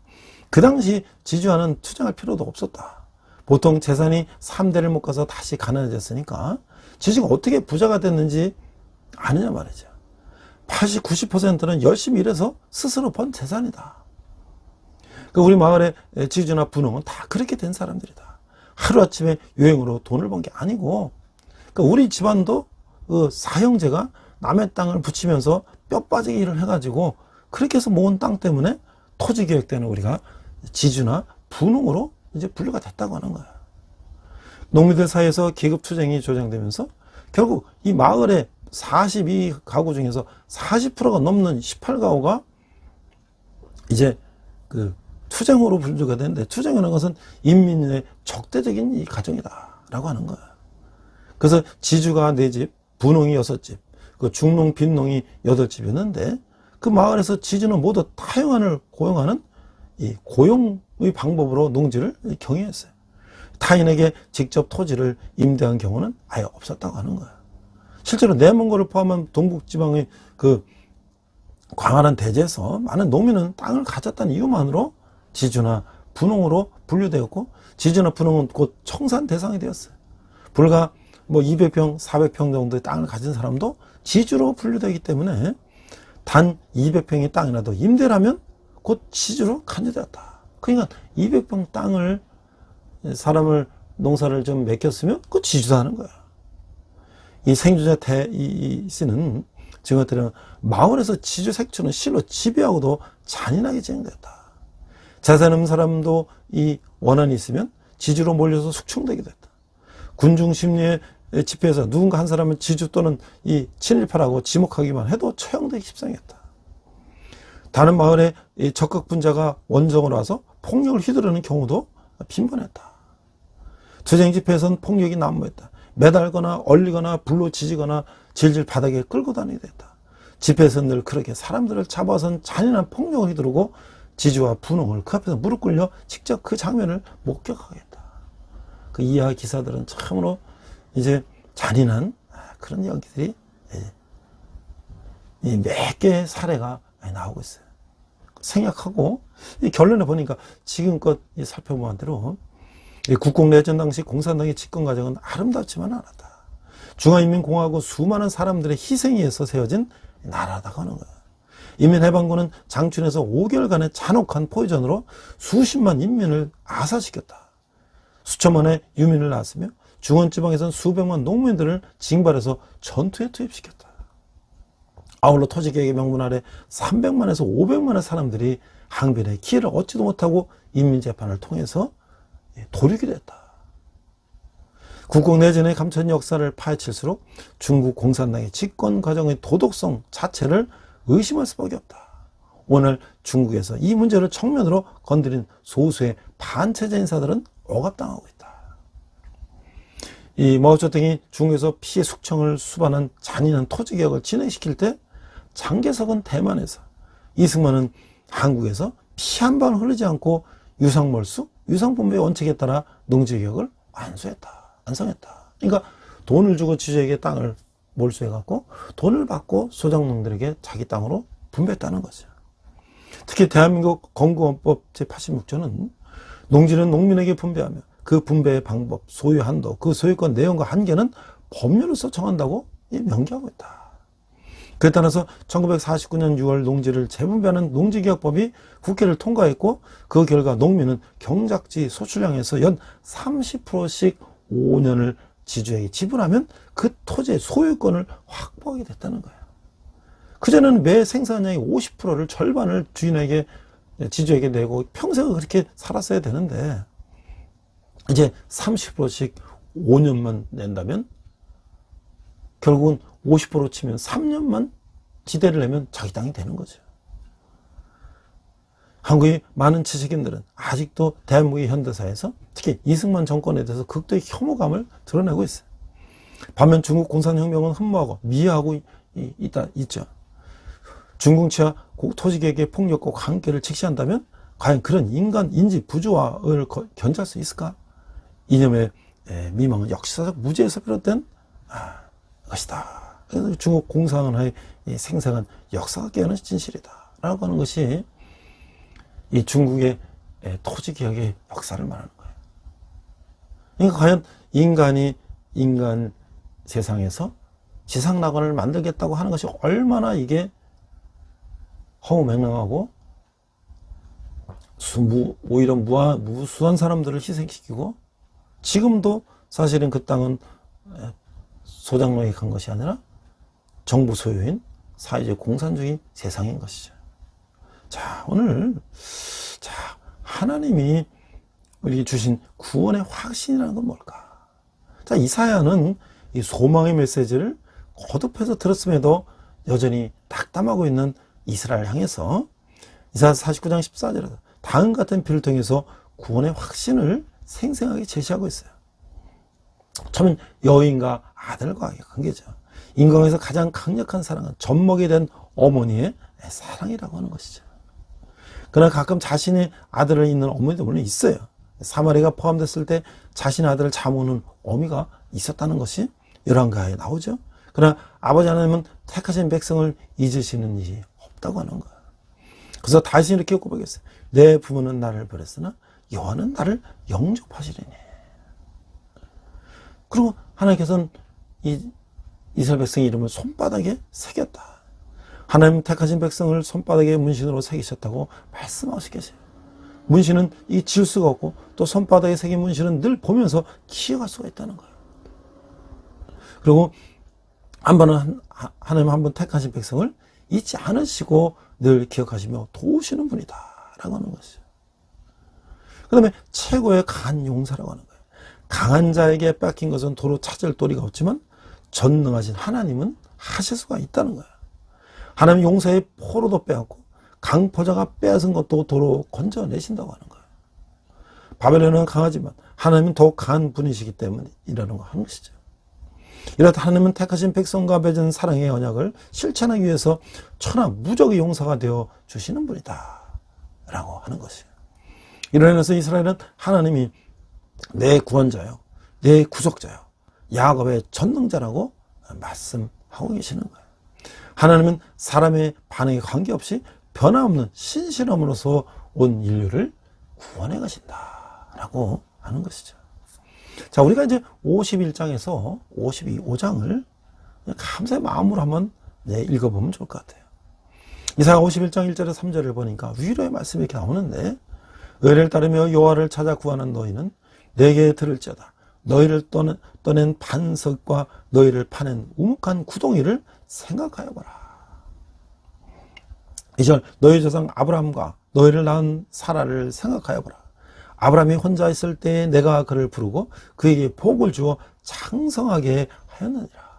그 당시 지주와는 투쟁할 필요도 없었다. 보통 재산이 3대를 못 가서 다시 가난해졌으니까 지주가 어떻게 부자가 됐는지 아느냐 말이죠. 80, 90%는 열심히 일해서 스스로 번 재산이다. 우리 마을의 지주나 분홍은 다 그렇게 된 사람들이다. 하루아침에 유행으로 돈을 번 게 아니고 우리 집안도 그 사형제가 남의 땅을 붙이면서 뼈 빠지게 일을 해가지고 그렇게 해서 모은 땅 때문에 토지개혁 때는 우리가 지주나 분홍으로 이제 분류가 됐다고 하는 거예요. 농민들 사이에서 계급투쟁이 조장되면서 결국 이 마을의 42가구 중에서 40%가 넘는 18가구가 이제 그 투쟁으로 분류가 되는데 투쟁이라는 것은 인민의 적대적인 이 가정이다라고 하는 거예요. 그래서 지주가 4집, 분홍이 6집, 그 중농, 빈농이 8집이었는데 그 마을에서 지주는 모두 타영안을 고용하는 이 고용의 방법으로 농지를 경유했어요. 타인에게 직접 토지를 임대한 경우는 아예 없었다고 하는 거예요. 실제로 내몽고를 포함한 동북지방의 그 광활한 대지에서 많은 농민은 땅을 가졌다는 이유만으로 지주나 분홍으로 분류되었고, 지주나 분홍은 곧 청산 대상이 되었어요. 불과 200평, 400평 정도의 땅을 가진 사람도 지주로 분류되기 때문에 단 200평의 땅이라도 임대라면 곧 지주로 간주되었다. 그러니까 200평 땅을 사람을 농사를 좀 맡겼으면 그 지주도 하는 거야. 이 생주자 이 씨는 증언들은 마을에서 지주 색출은 실로 지배하고도 잔인하게 진행됐다. 재산 없는 사람도 이 원한이 있으면 지주로 몰려서 숙청되기도 했다. 군중 심리의 집회에서 누군가 한 사람은 지주 또는 이 친일파라고 지목하기만 해도 처형되기 십상이었다. 다른 마을에 적극 분자가 원정을 와서 폭력을 휘두르는 경우도 빈번했다. 투쟁 집회에서는 폭력이 난무했다. 매달거나 얼리거나 불로 지지거나 질질 바닥에 끌고 다니게 됐다. 집회에서는 늘 그렇게 사람들을 잡아선 잔인한 폭력을 휘두르고 지주와 분홍을 그 앞에서 무릎 꿇려 직접 그 장면을 목격하겠다. 그 이하 기사들은 참으로 이제 잔인한 그런 이야기들이 몇 개의 사례가 나오고 있어요. 생략하고 결론을 보니까 지금껏 살펴본 대로 국共내전 당시 공산당의 집권 과정은 아름답지만 않았다. 중화인민공화국 수많은 사람들의 희생에 의해서 세워진 나라다고 하는 거야. 인민해방군은 장춘에서 5개월간의 잔혹한 포위전으로 수십만 인민을 아사시켰다. 수천만의 유민을 낳았으며 중원지방에서는 수백만 농민들을 징발해서 전투에 투입시켰다. 아울러 토지개혁의 명분 아래 300만에서 500만의 사람들이 항변의 기회를 얻지도 못하고 인민재판을 통해서 도륙이 됐다. 국共내전의 감춰진 역사를 파헤칠수록 중국 공산당의 집권 과정의 도덕성 자체를 의심할 수밖에 없다. 오늘 중국에서 이 문제를 정면으로 건드린 소수의 반체제 인사들은 억압당하고 있다. 이 마오쩌둥이 중국에서 피해 숙청을 수반한 잔인한 토지개혁을 진행시킬 때 장개석은 대만에서, 이승만은 한국에서 피 한 방 흐르지 않고 유상몰수, 유상분배의 원칙에 따라 농지개혁을 완성했다. 그러니까 돈을 주고 지주에게 땅을 몰수해갖고 돈을 받고 소작농들에게 자기 땅으로 분배했다는 거죠. 특히 대한민국 건국헌법 제86조는 농지는 농민에게 분배하며 그 분배의 방법, 소유 한도, 그 소유권 내용과 한계는 법률로서 정한다고 명기하고 있다. 그에 따라서 1949년 6월 농지를 재분배하는 농지개혁법이 국회를 통과했고, 그 결과 농민은 경작지 소출량에서 연 30%씩 5년을 지주에게 지불하면 그 토지의 소유권을 확보하게 됐다는 거예요. 그전에는 매 생산량의 50%를 절반을 주인에게, 지주에게 내고 평생을 그렇게 살았어야 되는데, 이제 30%씩 5년만 낸다면 결국은 50% 치면 3년만 지대를 내면 자기 땅이 되는 거죠. 한국의 많은 지식인들은 아직도 대한민국의 현대사에서 특히 이승만 정권에 대해서 극도의 혐오감을 드러내고 있어요. 반면 중국 공산혁명은 흠모하고 미화하고 있죠. 중궁치와 토지개혁의 폭력과 관계를 직시한다면 과연 그런 인간 인지 부조화를 견제할 수 있을까? 이념의 미망은 역사적 무지에서 비롯된 것이다. 중국 공산화의 생생한 역사가 깨어난 진실이다 라고 하는 것이 이 중국의 토지개혁의 역사를 말하는 거예요. 그러니까 과연 인간이 인간 세상에서 지상낙원을 만들겠다고 하는 것이 얼마나 이게 허무맹랑하고 오히려 무수한 사람들을 희생시키고, 지금도 사실은 그 땅은 소작농이 간 것이 아니라 정부 소유인 사회주의 공산주의 세상인 것이죠. 자, 오늘 하나님이 우리 주신 구원의 확신이라는 건 뭘까? 자, 이사야는 이 소망의 메시지를 거듭해서 들었음에도 여전히 낙담하고 있는 이스라엘 향해서 이사야 49장 14절에서 다음 같은 비를 통해서 구원의 확신을 생생하게 제시하고 있어요. 처음엔 여인과 아들과의 관계죠. 인간에서 가장 강력한 사랑은 젖먹이 된 어머니의 사랑이라고 하는 것이죠. 그러나 가끔 자신의 아들을 잃는 어머니도 물론 있어요. 사마리가 포함됐을 때 자신의 아들을 잡아오는 어미가 있었다는 것이 열왕가에 나오죠. 그러나 아버지 하나님은 택하신 백성을 잊으시는 일이 없다고 하는 거예요. 그래서 다시 이렇게 고백했어요. 내 부모는 나를 버렸으나 여호와는 나를 영접하시리니. 그리고 하나님께서는 이 이스라엘 백성의 이름을 손바닥에 새겼다. 하나님 택하신 백성을 손바닥에 문신으로 새기셨다고 말씀하시고 계세요. 문신은 이 지울 수가 없고 또 손바닥에 새긴 문신은 늘 보면서 기억할 수가 있다는 거예요. 그리고 하나님 한 번 택하신 백성을 잊지 않으시고 늘 기억하시며 도우시는 분이다 라고 하는 것이죠. 그 다음에 최고의 강한 용사라고 하는 거예요. 강한 자에게 뺏긴 것은 도로 찾을 도리가 없지만 전능하신 하나님은 하실 수가 있다는 거예요. 하나님 용사의 포로도 빼앗고 강포자가 빼앗은 것도 도로 건져내신다고 하는 거예요. 바벨론은 강하지만 하나님은 더욱 강한 분이시기 때문이라는 거 하는 것이죠. 이렇다 하나님은 택하신 백성과 맺은 사랑의 언약을 실천하기 위해서 천하무적의 용사가 되어 주시는 분이다 라고 하는 것이에요. 이로 인해서 이스라엘은 하나님이 내 구원자요, 내 구속자요, 야곱의 전능자라고 말씀하고 계시는 거예요. 하나님은 사람의 반응에 관계없이 변함없는 신실함으로서 온 인류를 구원해 가신다 라고 하는 것이죠. 자, 우리가 이제 51장에서 52장을 감사의 마음으로 한번 읽어보면 좋을 것 같아요. 이사야 51장 1절에 3절을 보니까 위로의 말씀이 이렇게 나오는데, 의를 따르며 여호와를 찾아 구하는 너희는 내게 들을지어다. 너희를 떠낸 반석과 너희를 파낸 우묵한 구덩이를 생각하여 보라. 2절, 너희 조상 아브라함과 너희를 낳은 사라를 생각하여 보라. 아브라함이 혼자 있을 때 내가 그를 부르고 그에게 복을 주어 장성하게 하였느니라.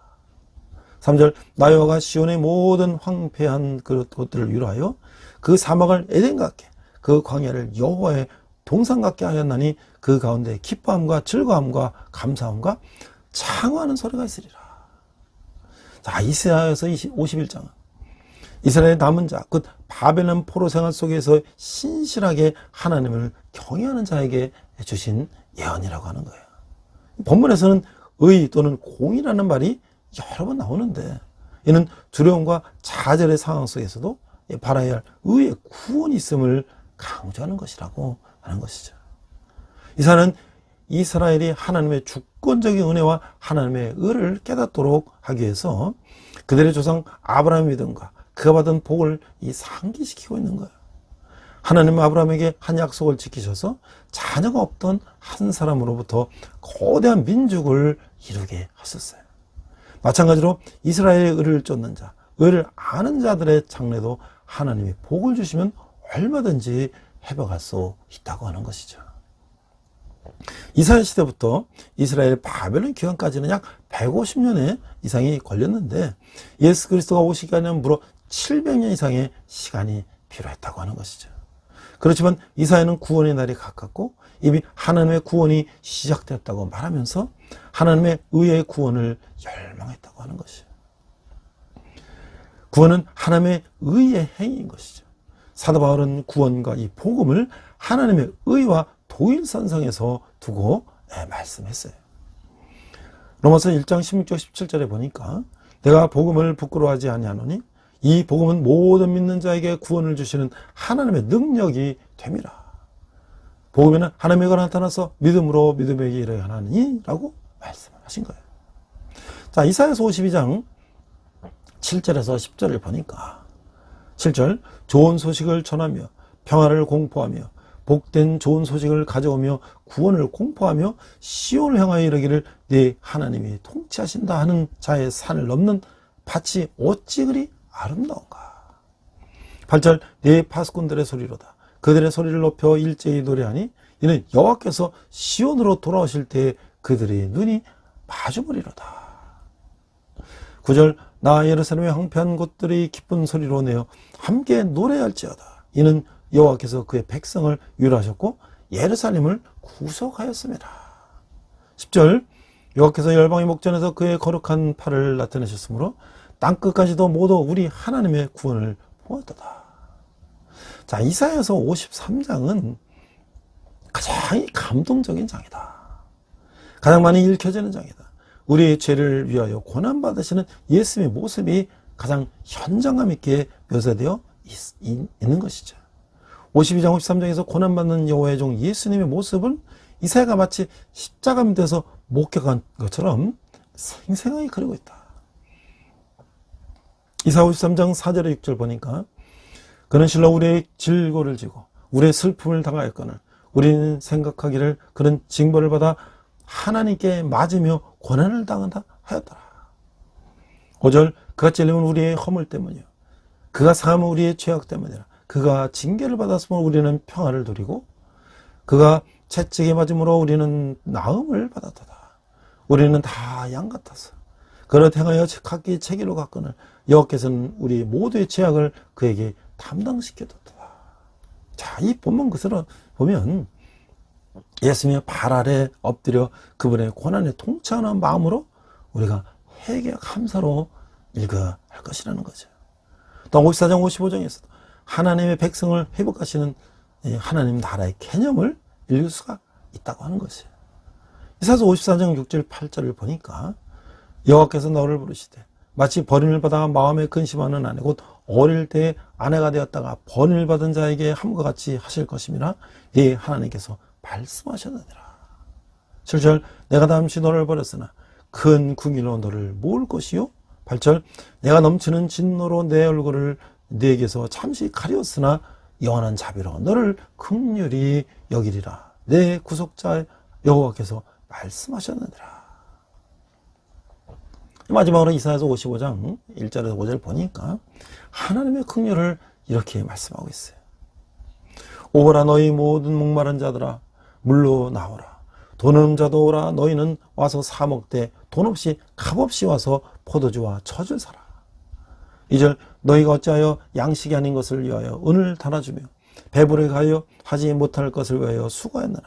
3절, 나 여호와가 시온의 모든 황폐한 그것들을 위로하여 그 사막을 에덴 같게 그 광야를 여호와의 동산 같게 하였나니 그 가운데 기뻐함과 즐거움과 감사함과 창화하는 소리가 있으리라. 자, 이사야에서 51장은 이스라엘의 남은 자, 곧 바벨론 포로 생활 속에서 신실하게 하나님을 경외하는 자에게 주신 예언이라고 하는 거예요. 본문에서는 의 또는 공이라는 말이 여러 번 나오는데, 이는 두려움과 좌절의 상황 속에서도 바라야 할 의의 구원이 있음을 강조하는 것이라고 하는 것이죠. 이사야는 이스라엘이 하나님의 주권적인 은혜와 하나님의 의를 깨닫도록 하기 위해서 그들의 조상 아브라함의 믿음과 그가 받은 복을 상기시키고 있는 거예요. 하나님은 아브라함에게 한 약속을 지키셔서 자녀가 없던 한 사람으로부터 거대한 민족을 이루게 하셨어요. 마찬가지로 이스라엘의 의를 쫓는 자, 의를 아는 자들의 장래도 하나님이 복을 주시면 얼마든지 회복할 수 있다고 하는 것이죠. 이스라엘 시대부터 이스라엘 바벨론 기간까지는 약 150년의 이상이 걸렸는데, 예수 그리스도가 오시기까지는 무려 700년 이상의 시간이 필요했다고 하는 것이죠. 그렇지만 이사야는 구원의 날이 가깝고 이미 하나님의 구원이 시작되었다고 말하면서 하나님의 의의 구원을 열망했다고 하는 것이죠. 구원은 하나님의 의의 행위인 것이죠. 사도 바울은 구원과 이 복음을 하나님의 의와 도일선상에서 두고 말씀했어요. 로마서 1장 16절 17절에 보니까 내가 복음을 부끄러워하지 아니하노니 이 복음은 모든 믿는 자에게 구원을 주시는 하나님의 능력이 됨이라. 복음에는 하나님의 의가 나타나서 믿음으로 믿음에게 이르게 하나니 라고 말씀을 하신 거예요. 자, 이사야서 52장 7절에서 10절을 보니까 7절, 좋은 소식을 전하며 평화를 공포하며 복된 좋은 소식을 가져오며 구원을 공포하며 시온을 향하여 이르기를 네 하나님이 통치하신다 하는 자의 산을 넘는 밭이 어찌 그리 아름다운가. 8절, 네 파수꾼들의 소리로다. 그들의 소리를 높여 일제히 노래하니 이는 여호와께서 시온으로 돌아오실 때 그들의 눈이 마주보리로다. 9절, 나 예루살렘의 황폐한 곳들이 기쁜 소리로 내어 함께 노래할지어다. 이는 여호와께서 그의 백성을 위로하셨고 예루살렘을 구속하였습니다. 10절, 여호와께서 열방의 목전에서 그의 거룩한 팔을 나타내셨으므로 땅끝까지도 모두 우리 하나님의 구원을 보았도다. 자, 이사야서 53장은 가장 감동적인 장이다. 가장 많이 읽혀지는 장이다. 우리의 죄를 위하여 고난받으시는 예수님의 모습이 가장 현장감 있게 묘사되어 있는 것이죠. 52장 53장에서 고난받는 여호와의 종 예수님의 모습을 이사야가 마치 십자가 밑에서 목격한 것처럼 생생하게 그리고 있다. 이사야 53장 4절에 6절 보니까 그는 실로 우리의 질고를 지고 우리의 슬픔을 당하였거늘 우리는 생각하기를 그는 징벌을 받아 하나님께 맞으며 고난을 당한다 하였더라. 5절 그가 찔림은 우리의 허물 때문이요 그가 상함은 우리의 죄악 때문이라. 그가 징계를 받았으므로 우리는 평화를 누리고 그가 채찍에 맞음으로 우리는 나음을 받았다. 우리는 다 양 같아서 그를 행하여 각기 책임을 갖거늘 여호와께서는 우리 모두의 죄악을 그에게 담당시켜뒀다. 자, 이 본문 그대로 보면 예수님의 발 아래 엎드려 그분의 고난에 통치하는 마음으로 우리가 회개 감사로 읽어야 할 것이라는 거죠. 또 54장 55장에서도 하나님의 백성을 회복하시는 하나님 나라의 개념을 읽을 수가 있다고 하는 것이에요. 이사야서 54장 6절 8절을 보니까 여호와께서 너를 부르시되 마치 버림을 받아 마음에 근심하는 아내 곧 어릴 때 아내가 되었다가 버림을 받은 자에게 함과 같이 하실 것임이라 예 하나님께서 말씀하셨느니라. 7절 내가 잠시 너를 버렸으나 큰 궁일로 너를 모을 것이요. 8절 내가 넘치는 진노로 내 얼굴을 네게서 잠시 가렸으나 영원한 자비로 너를 긍휼히 여기리라. 내 구속자 여호와께서 말씀하셨느니라. 마지막으로 이사야서 55장 1절에서 5절 보니까 하나님의 긍휼을 이렇게 말씀하고 있어요. 오라 너희 모든 목마른 자들아 물로 나오라. 돈 없는 자도 오라. 너희는 와서 사 먹되 돈 없이 값없이 와서 포도주와 젖을 사라. 2절 너희가 어찌하여 양식이 아닌 것을 위하여 은을 달아주며 배부르게 가여 하지 못할 것을 위하여 수고했느냐.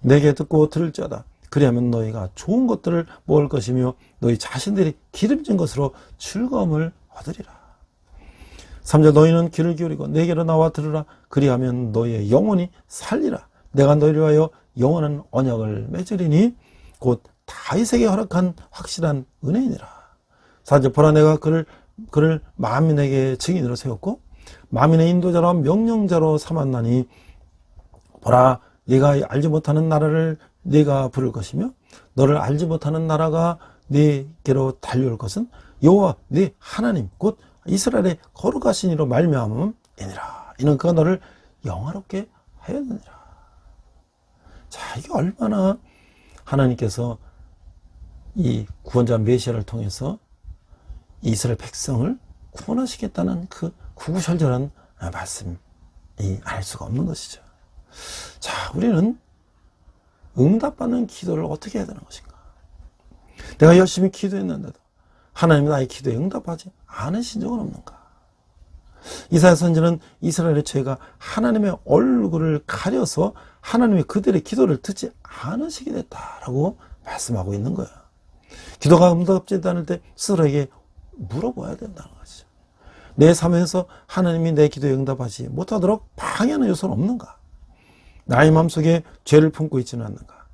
내게 듣고 들을지어다. 그리하면 너희가 좋은 것들을 먹을 것이며 너희 자신들이 기름진 것으로 즐거움을 얻으리라. 3절 너희는 귀를 기울이고 내게로 나와 들으라. 그리하면 너희의 영혼이 살리라. 내가 너희를 위하여 영원한 언약을 맺으리니 곧 다윗에게 허락한 확실한 은혜이니라. 4절 보라 내가 그를 만민에게 증인으로 세웠고 만민의 인도자로 명령자로 삼았나니 보라 네가 알지 못하는 나라를 네가 부를 것이며 너를 알지 못하는 나라가 네게로 달려올 것은 여호와 네 하나님 곧 이스라엘의 거룩하신 이로 말미암음이니라. 이는 그가 너를 영화롭게 하였느니라. 자, 이게 얼마나 하나님께서 이 구원자 메시아를 통해서 이스라엘 백성을 구원하시겠다는 그 구구절절한 말씀이 알 수가 없는 것이죠. 자, 우리는 응답받는 기도를 어떻게 해야 되는 것인가? 내가 열심히 기도했는데도 하나님은 나의 기도에 응답하지 않으신 적은 없는가? 이사야 선지는 이스라엘의 죄가 하나님의 얼굴을 가려서 하나님의 그들의 기도를 듣지 않으시게 됐다라고 말씀하고 있는 거예요. 기도가 응답되지 않을 때 스스로에게 물어봐야 된다는 거죠. 내 삶에서 하나님이 내 기도에 응답하지 못하도록 방해하는 요소는 없는가? 나의 마음속에 죄를 품고 있지는 않는가?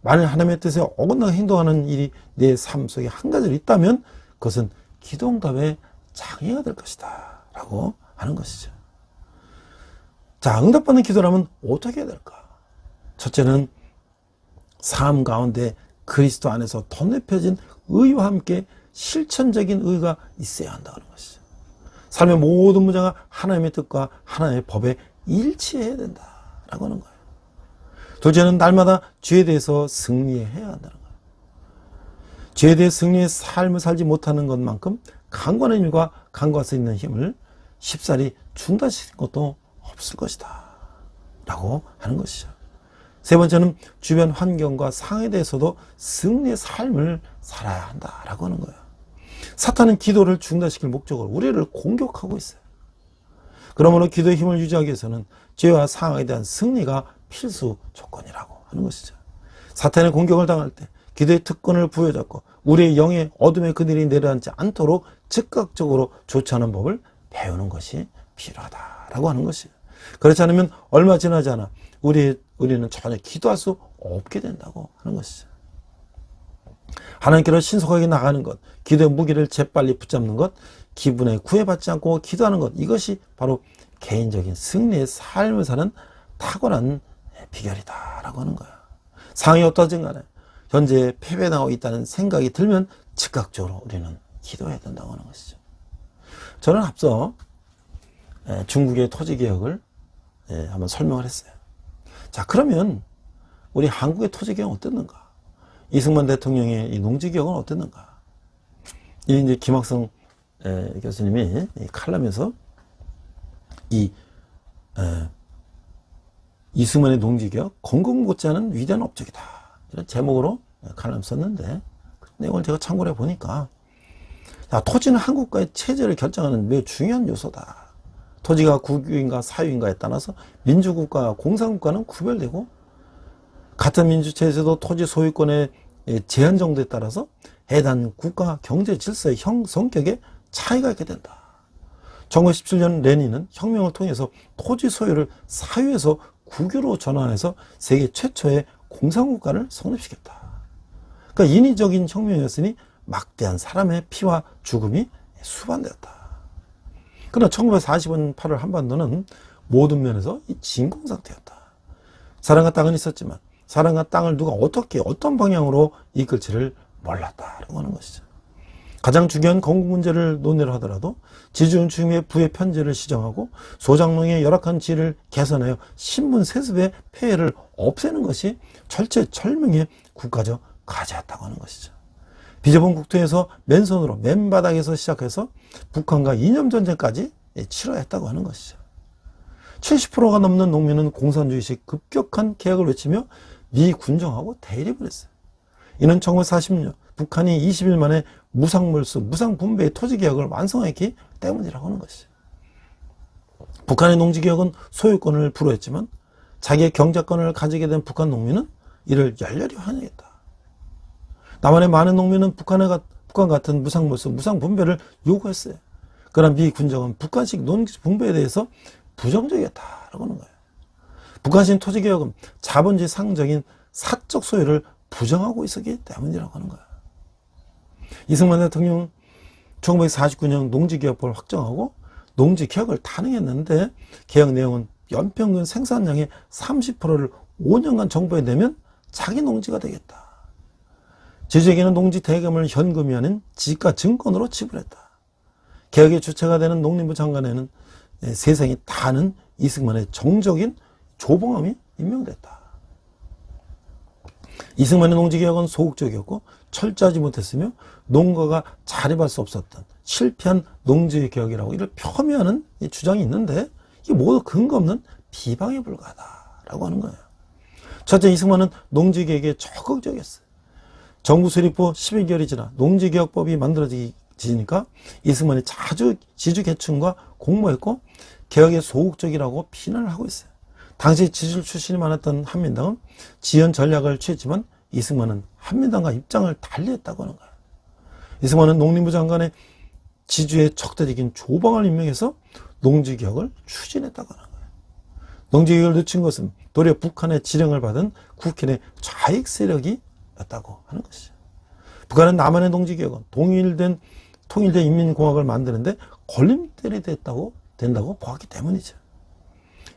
만일 하나님의 뜻에 어긋나게 행동하는 일이 내 삶 속에 한 가지로 있다면 그것은 기도 응답의 장애가 될 것이다 라고 하는 것이죠. 자, 응답받는 기도라면 어떻게 해야 될까? 첫째는 삶 가운데 그리스도 안에서 덧입혀진 의와 함께 실천적인 의가 있어야 한다는 것이죠. 삶의 모든 문제가 하나님의 뜻과 하나님의 법에 일치해야 된다라고 하는 거예요. 둘째는 날마다 죄에 대해서 승리해야 한다는 거예요. 죄에 대해 승리의 삶을 살지 못하는 것만큼 강구하는 일과 강구할 수 있는 힘을 쉽사리 중단시키는 것도 없을 것이다 라고 하는 것이죠. 세 번째는 주변 환경과 상황에 대해서도 승리의 삶을 살아야 한다라고 하는 거예요. 사탄은 기도를 중단시킬 목적으로 우리를 공격하고 있어요. 그러므로 기도의 힘을 유지하기 위해서는 죄와 상황에 대한 승리가 필수 조건이라고 하는 것이죠. 사탄의 공격을 당할 때 기도의 특권을 부여잡고 우리의 영의 어둠의 그늘이 내려앉지 않도록 즉각적으로 조치하는 법을 배우는 것이 필요하다라고 하는 것이에요. 그렇지 않으면 얼마 지나지 않아 우리는 전혀 기도할 수 없게 된다고 하는 것이죠. 하나님께로 신속하게 나가는 것, 기도의 무기를 재빨리 붙잡는 것, 기분에 구애받지 않고 기도하는 것, 이것이 바로 개인적인 승리의 삶을 사는 탁월한 비결이다라고 하는 거야. 상황이 어떠든 간에 현재 패배당하고 있다는 생각이 들면 즉각적으로 우리는 기도해야 된다고 하는 것이죠. 저는 앞서 중국의 토지개혁을 한번 설명을 했어요. 자, 그러면 우리 한국의 토지개혁은 어땠는가? 이승만 대통령의 이 농지개혁은 어땠는가? 이 이제 김학성 교수님이 이 칼럼에서 이승만의 농지개혁, 건국 못지않은 위대한 업적이다, 이런 제목으로 칼럼 썼는데, 그 내용을 제가 참고해 보니까, 야, 토지는 한국과의 체제를 결정하는 매우 중요한 요소다. 토지가 국유인가 사유인가에 따라서 민주국가와 공산국가는 구별되고, 같은 민주체제에서도 토지 소유권의 제한 정도에 따라서 해당 국가 경제 질서의 성격에 차이가 있게 된다. 1917년 레닌은 혁명을 통해서 토지 소유를 사유에서 국유로 전환해서 세계 최초의 공산국가를 성립시켰다. 그러니까 인위적인 혁명이었으니 막대한 사람의 피와 죽음이 수반되었다. 그러나 1940년 8월 한반도는 모든 면에서 진공 상태였다. 사랑과 땅은 있었지만 사랑과 땅을 누가 어떻게 어떤 방향으로 이끌지를 몰랐다라고 하는 것이죠. 가장 중요한 건국 문제를 논의를 하더라도 지주원 주임의 부의 편제를 시정하고 소장농의 열악한 지위를 개선하여 신분 세습의 폐해를 없애는 것이 절체절명의 국가적 과제였다고 하는 것이죠. 비좁은 국토에서 맨손으로 맨바닥에서 시작해서 북한과 이념전쟁까지 치러했다고 하는 것이죠. 70%가 넘는 농민은 공산주의식 급격한 개혁을 외치며 미군정하고 대립을 했어요. 이는 1940년 북한이 20일 만에 무상몰수, 무상분배의 토지개혁을 완성했기 때문이라고 하는 것이죠. 북한의 농지개혁은 소유권을 불허했지만 자기의 경제권을 가지게 된 북한 농민은 이를 열렬히 환영했다. 남한의 많은 농민은 북한 같은 무상몰수, 무상분배를 요구했어요. 그러나 미군정은 북한식 농지분배에 대해서 부정적이었다라고 하는 거예요. 북한식 토지개혁은 자본주의 상적인 사적 소유를 부정하고 있었기 때문이라고 하는 거예요. 이승만 대통령은 1949년 농지개혁법을 확정하고 농지개혁을 단행했는데 개혁 내용은 연평균 생산량의 30%를 5년간 정부에 내면 자기 농지가 되겠다. 지주에게는 농지 대금을 현금이 아닌 지가 증권으로 지불했다. 개혁의 주체가 되는 농림부 장관에는 세상이 다 아는 이승만의 정적인 조봉암이 임명됐다. 이승만의 농지개혁은 소극적이었고 철저하지 못했으며 농가가 자립할 수 없었던 실패한 농지개혁이라고 이를 폄훼하는 주장이 있는데 이게 모두 근거 없는 비방에 불과하다라고 하는 거예요. 첫째, 이승만은 농지개혁에 적극적이었어요. 정부 수립 후 11개월이 지나 농지개혁법이 만들어지니까 이승만이 자주 지주계층과 공모했고 개혁에 소극적이라고 비난을 하고 있어요. 당시 지주 출신이 많았던 한민당은 지연 전략을 취했지만 이승만은 한민당과 입장을 달리했다고 하는 거예요. 이승만은 농림부 장관의 지주의 적대적인 조방을 임명해서 농지개혁을 추진했다고 하는 거예요. 농지개혁을 늦춘 것은 도리어 북한의 지령을 받은 국민의 좌익 세력이었다고 하는 것이죠. 북한은 남한의 농지개혁은 통일된 인민공화국을 만드는데 걸림돌이 된다고 보았기 때문이죠.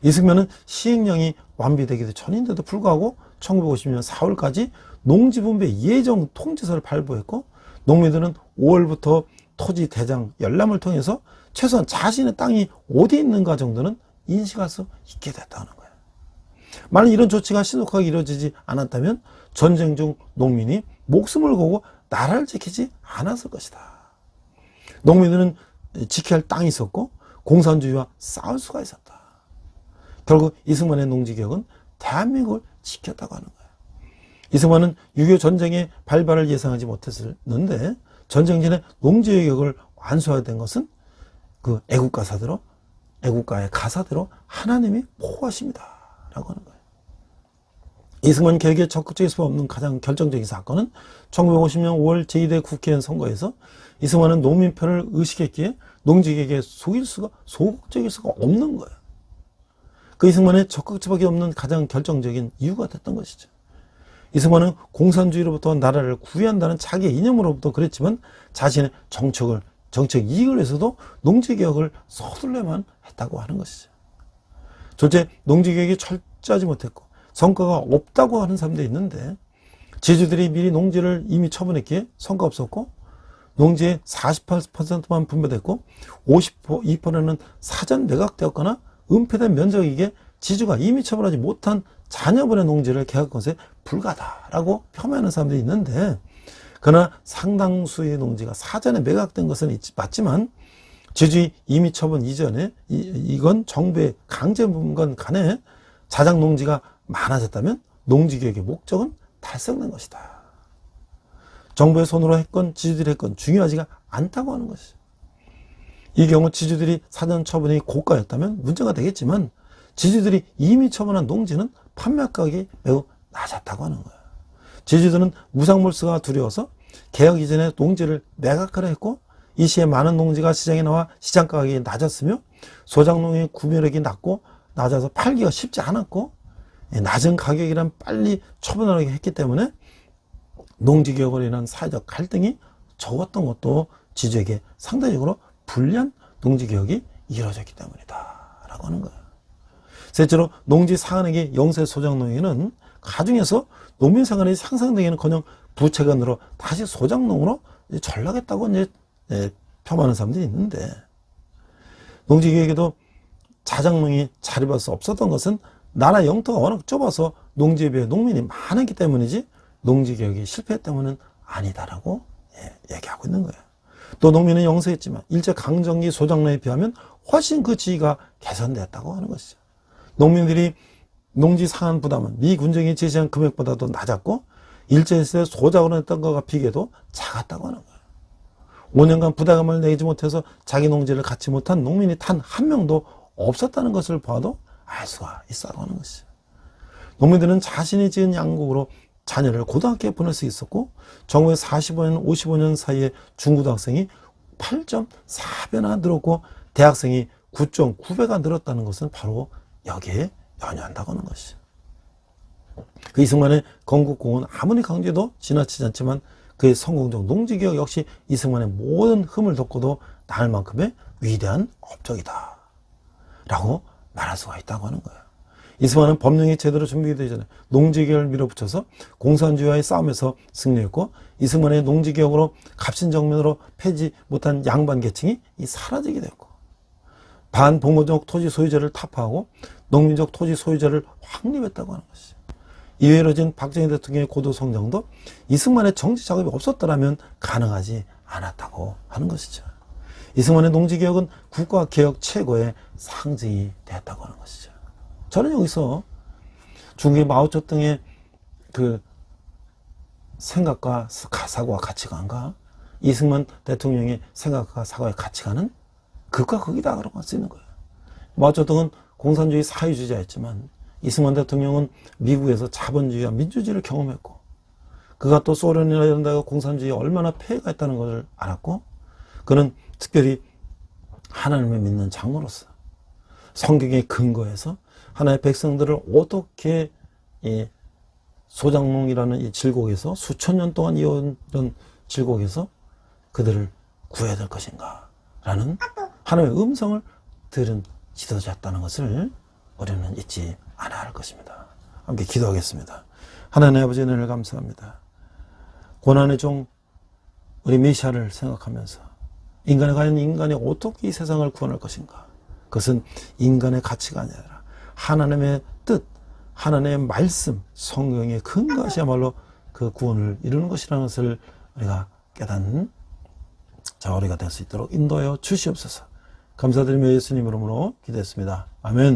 이승만은 시행령이 완비되기도 전인데도 불구하고 1950년 4월까지 농지분배 예정 통지서를 발부했고 농민들은 5월부터 토지 대장 열람을 통해서 최소한 자신의 땅이 어디 있는가 정도는 인식할 수 있게 됐다는 거예요. 만약 이런 조치가 신속하게 이루어지지 않았다면 전쟁 중 농민이 목숨을 걸고 나라를 지키지 않았을 것이다. 농민들은 지켜야 할 땅이 있었고 공산주의와 싸울 수가 있었다. 결국 이승만의 농지개혁은 대한민국을 지켰다고 하는 거예요. 이승만은 6.25 전쟁의 발발을 예상하지 못했는데 전쟁 전에 농지개혁을 완수해야 된 것은 그 애국가의 가사대로 하나님이 보호하십니다 라고 하는 거예요. 이승만 개혁에 적극적일 수 없는 가장 결정적인 사건은 1950년 5월 제2대 국회의원 선거에서 이승만은 농민표를 의식했기에 농지개혁에 소극적일 수가 없는 거예요. 그 이승만의 적극 수밖에 없는 가장 결정적인 이유가 됐던 것이죠. 이승만은 공산주의로부터 나라를 구해한다는 자기의 이념으로부터 그랬지만 자신의 정책 이익을 위해서도 농지개혁을 서둘러만 했다고 하는 것이죠. 둘째, 농지개혁이 철저하지 못했고 성과가 없다고 하는 사람도 있는데 지주들이 미리 농지를 이미 처분했기에 성과 없었고 농지의 48%만 분배됐고 52%는 사전 매각되었거나 은폐된 면적이기에 지주가 이미 처분하지 못한 자녀분의 농지를 계약 것에 불가하다라고 폄하하는 사람들이 있는데, 그러나 상당수의 농지가 사전에 매각된 것은 맞지만 지주의 이미 처분 이전에 이건 정부의 강제분건 간에 자작 농지가 많아졌다면 농지개혁의 목적은 달성된 것이다. 정부의 손으로 했건 지주들이 했건 중요하지가 않다고 하는 것이죠. 이 경우 지주들이 사전 처분이 고가였다면 문제가 되겠지만 지주들이 이미 처분한 농지는 판매가격이 매우 낮았다고 하는 거예요. 지주들은 무상몰수가 두려워서 개혁 이전에 농지를 매각하려 했고 이 시에 많은 농지가 시장에 나와 시장 가격이 낮았으며 소작농의 구매력이 낮아서 팔기가 쉽지 않았고 낮은 가격이란 빨리 처분하려고 했기 때문에 농지개혁으로 인한 사회적 갈등이 적었던 것도 지주에게 상대적으로 불리한 농지개혁이 이루어졌기 때문이다 라고 하는 거예요. 셋째로 농지 상한액의 영세 소작농에는 가중에서 농민 생활이 향상되기는커녕 부채가 늘어 다시 소작농으로 전락했다고 이제 폄하하는 사람들이 있는데, 농지개혁에도 자작농이 자리할 수 없었던 것은 나라 영토가 워낙 좁아서 농지에 비해 농민이 많았기 때문이지 농지개혁이 실패했다면은 아니다라고 얘기하고 있는 거예요. 또 농민은 영세했지만 일제 강점기 소작농에 비하면 훨씬 그 지위가 개선되었다고 하는 것이죠. 농민들이 농지 상한 부담은 미 군정이 제시한 금액보다도 낮았고 일제시대 소작으로 했던 것과 비교해도 작았다고 하는 거예요. 5년간 부담금을 내지 못해서 자기 농지를 갖지 못한 농민이 단 한 명도 없었다는 것을 봐도 알 수가 있다고 하는 것이죠. 농민들은 자신이 지은 양국으로 자녀를 고등학교에 보낼 수 있었고 1945년 55년 사이에 중고등학생이 8.4배나 늘었고 대학생이 9.9배가 늘었다는 것은 바로 여기에 연연한다고 하는 것이죠. 그 이승만의 건국공은 아무리 강조해도 지나치지 않지만 그의 성공적 농지개혁 역시 이승만의 모든 흠을 덮고도 나을 만큼의 위대한 업적이다 라고 말할 수가 있다고 하는 거예요. 이승만은 법령이 제대로 준비되기 전에 농지개혁을 밀어붙여서 공산주의와의 싸움에서 승리했고 이승만의 농지개혁으로 갑신정면으로 패지 못한 양반 계층이 사라지게 되었고 반봉건적 토지 소유자를 타파하고 농민적 토지 소유자를 확립했다고 하는 것이죠. 이에 이뤄진 박정희 대통령의 고도 성장도 이승만의 정치 작업이 없었더라면 가능하지 않았다고 하는 것이죠. 이승만의 농지개혁은 국가개혁 최고의 상징이 되었다고 하는 것이죠. 저는 여기서 중국의 마오쩌둥의 그 생각과 사고와 가치관과 이승만 대통령의 생각과 사고의 가치관은 극과 극이다 그런 걸 수 있는 거예요. 마오쩌둥은 공산주의 사회주의자였지만 이승만 대통령은 미국에서 자본주의와 민주주의를 경험했고 그가 또 소련이나 이런 데가 공산주의에 얼마나 폐해가 있다는 것을 알았고 그는 특별히 하나님을 믿는 장로로서 성경에 근거해서 하나의 백성들을 어떻게 이 소작농이라는 이 질곡에서 수천 년 동안 이어온 질곡에서 그들을 구해야 될 것인가 라는 하나님의 음성을 들은 지도자였다는 것을 우리는 잊지 않아야 할 것입니다. 함께 기도하겠습니다. 하나님 아버지 은혜를 감사합니다. 고난의 종 우리 메시아를 생각하면서 과연 인간이 어떻게 이 세상을 구원할 것인가, 그것은 인간의 가치가 아니라 하나님의 뜻, 하나님의 말씀, 성경의 근거시야말로 그 구원을 이루는 것이라는 것을 우리가 깨닫는 우리가 될 수 있도록 인도하여 주시옵소서. 감사드리며 예수님 이름으로 기도했습니다. 아멘.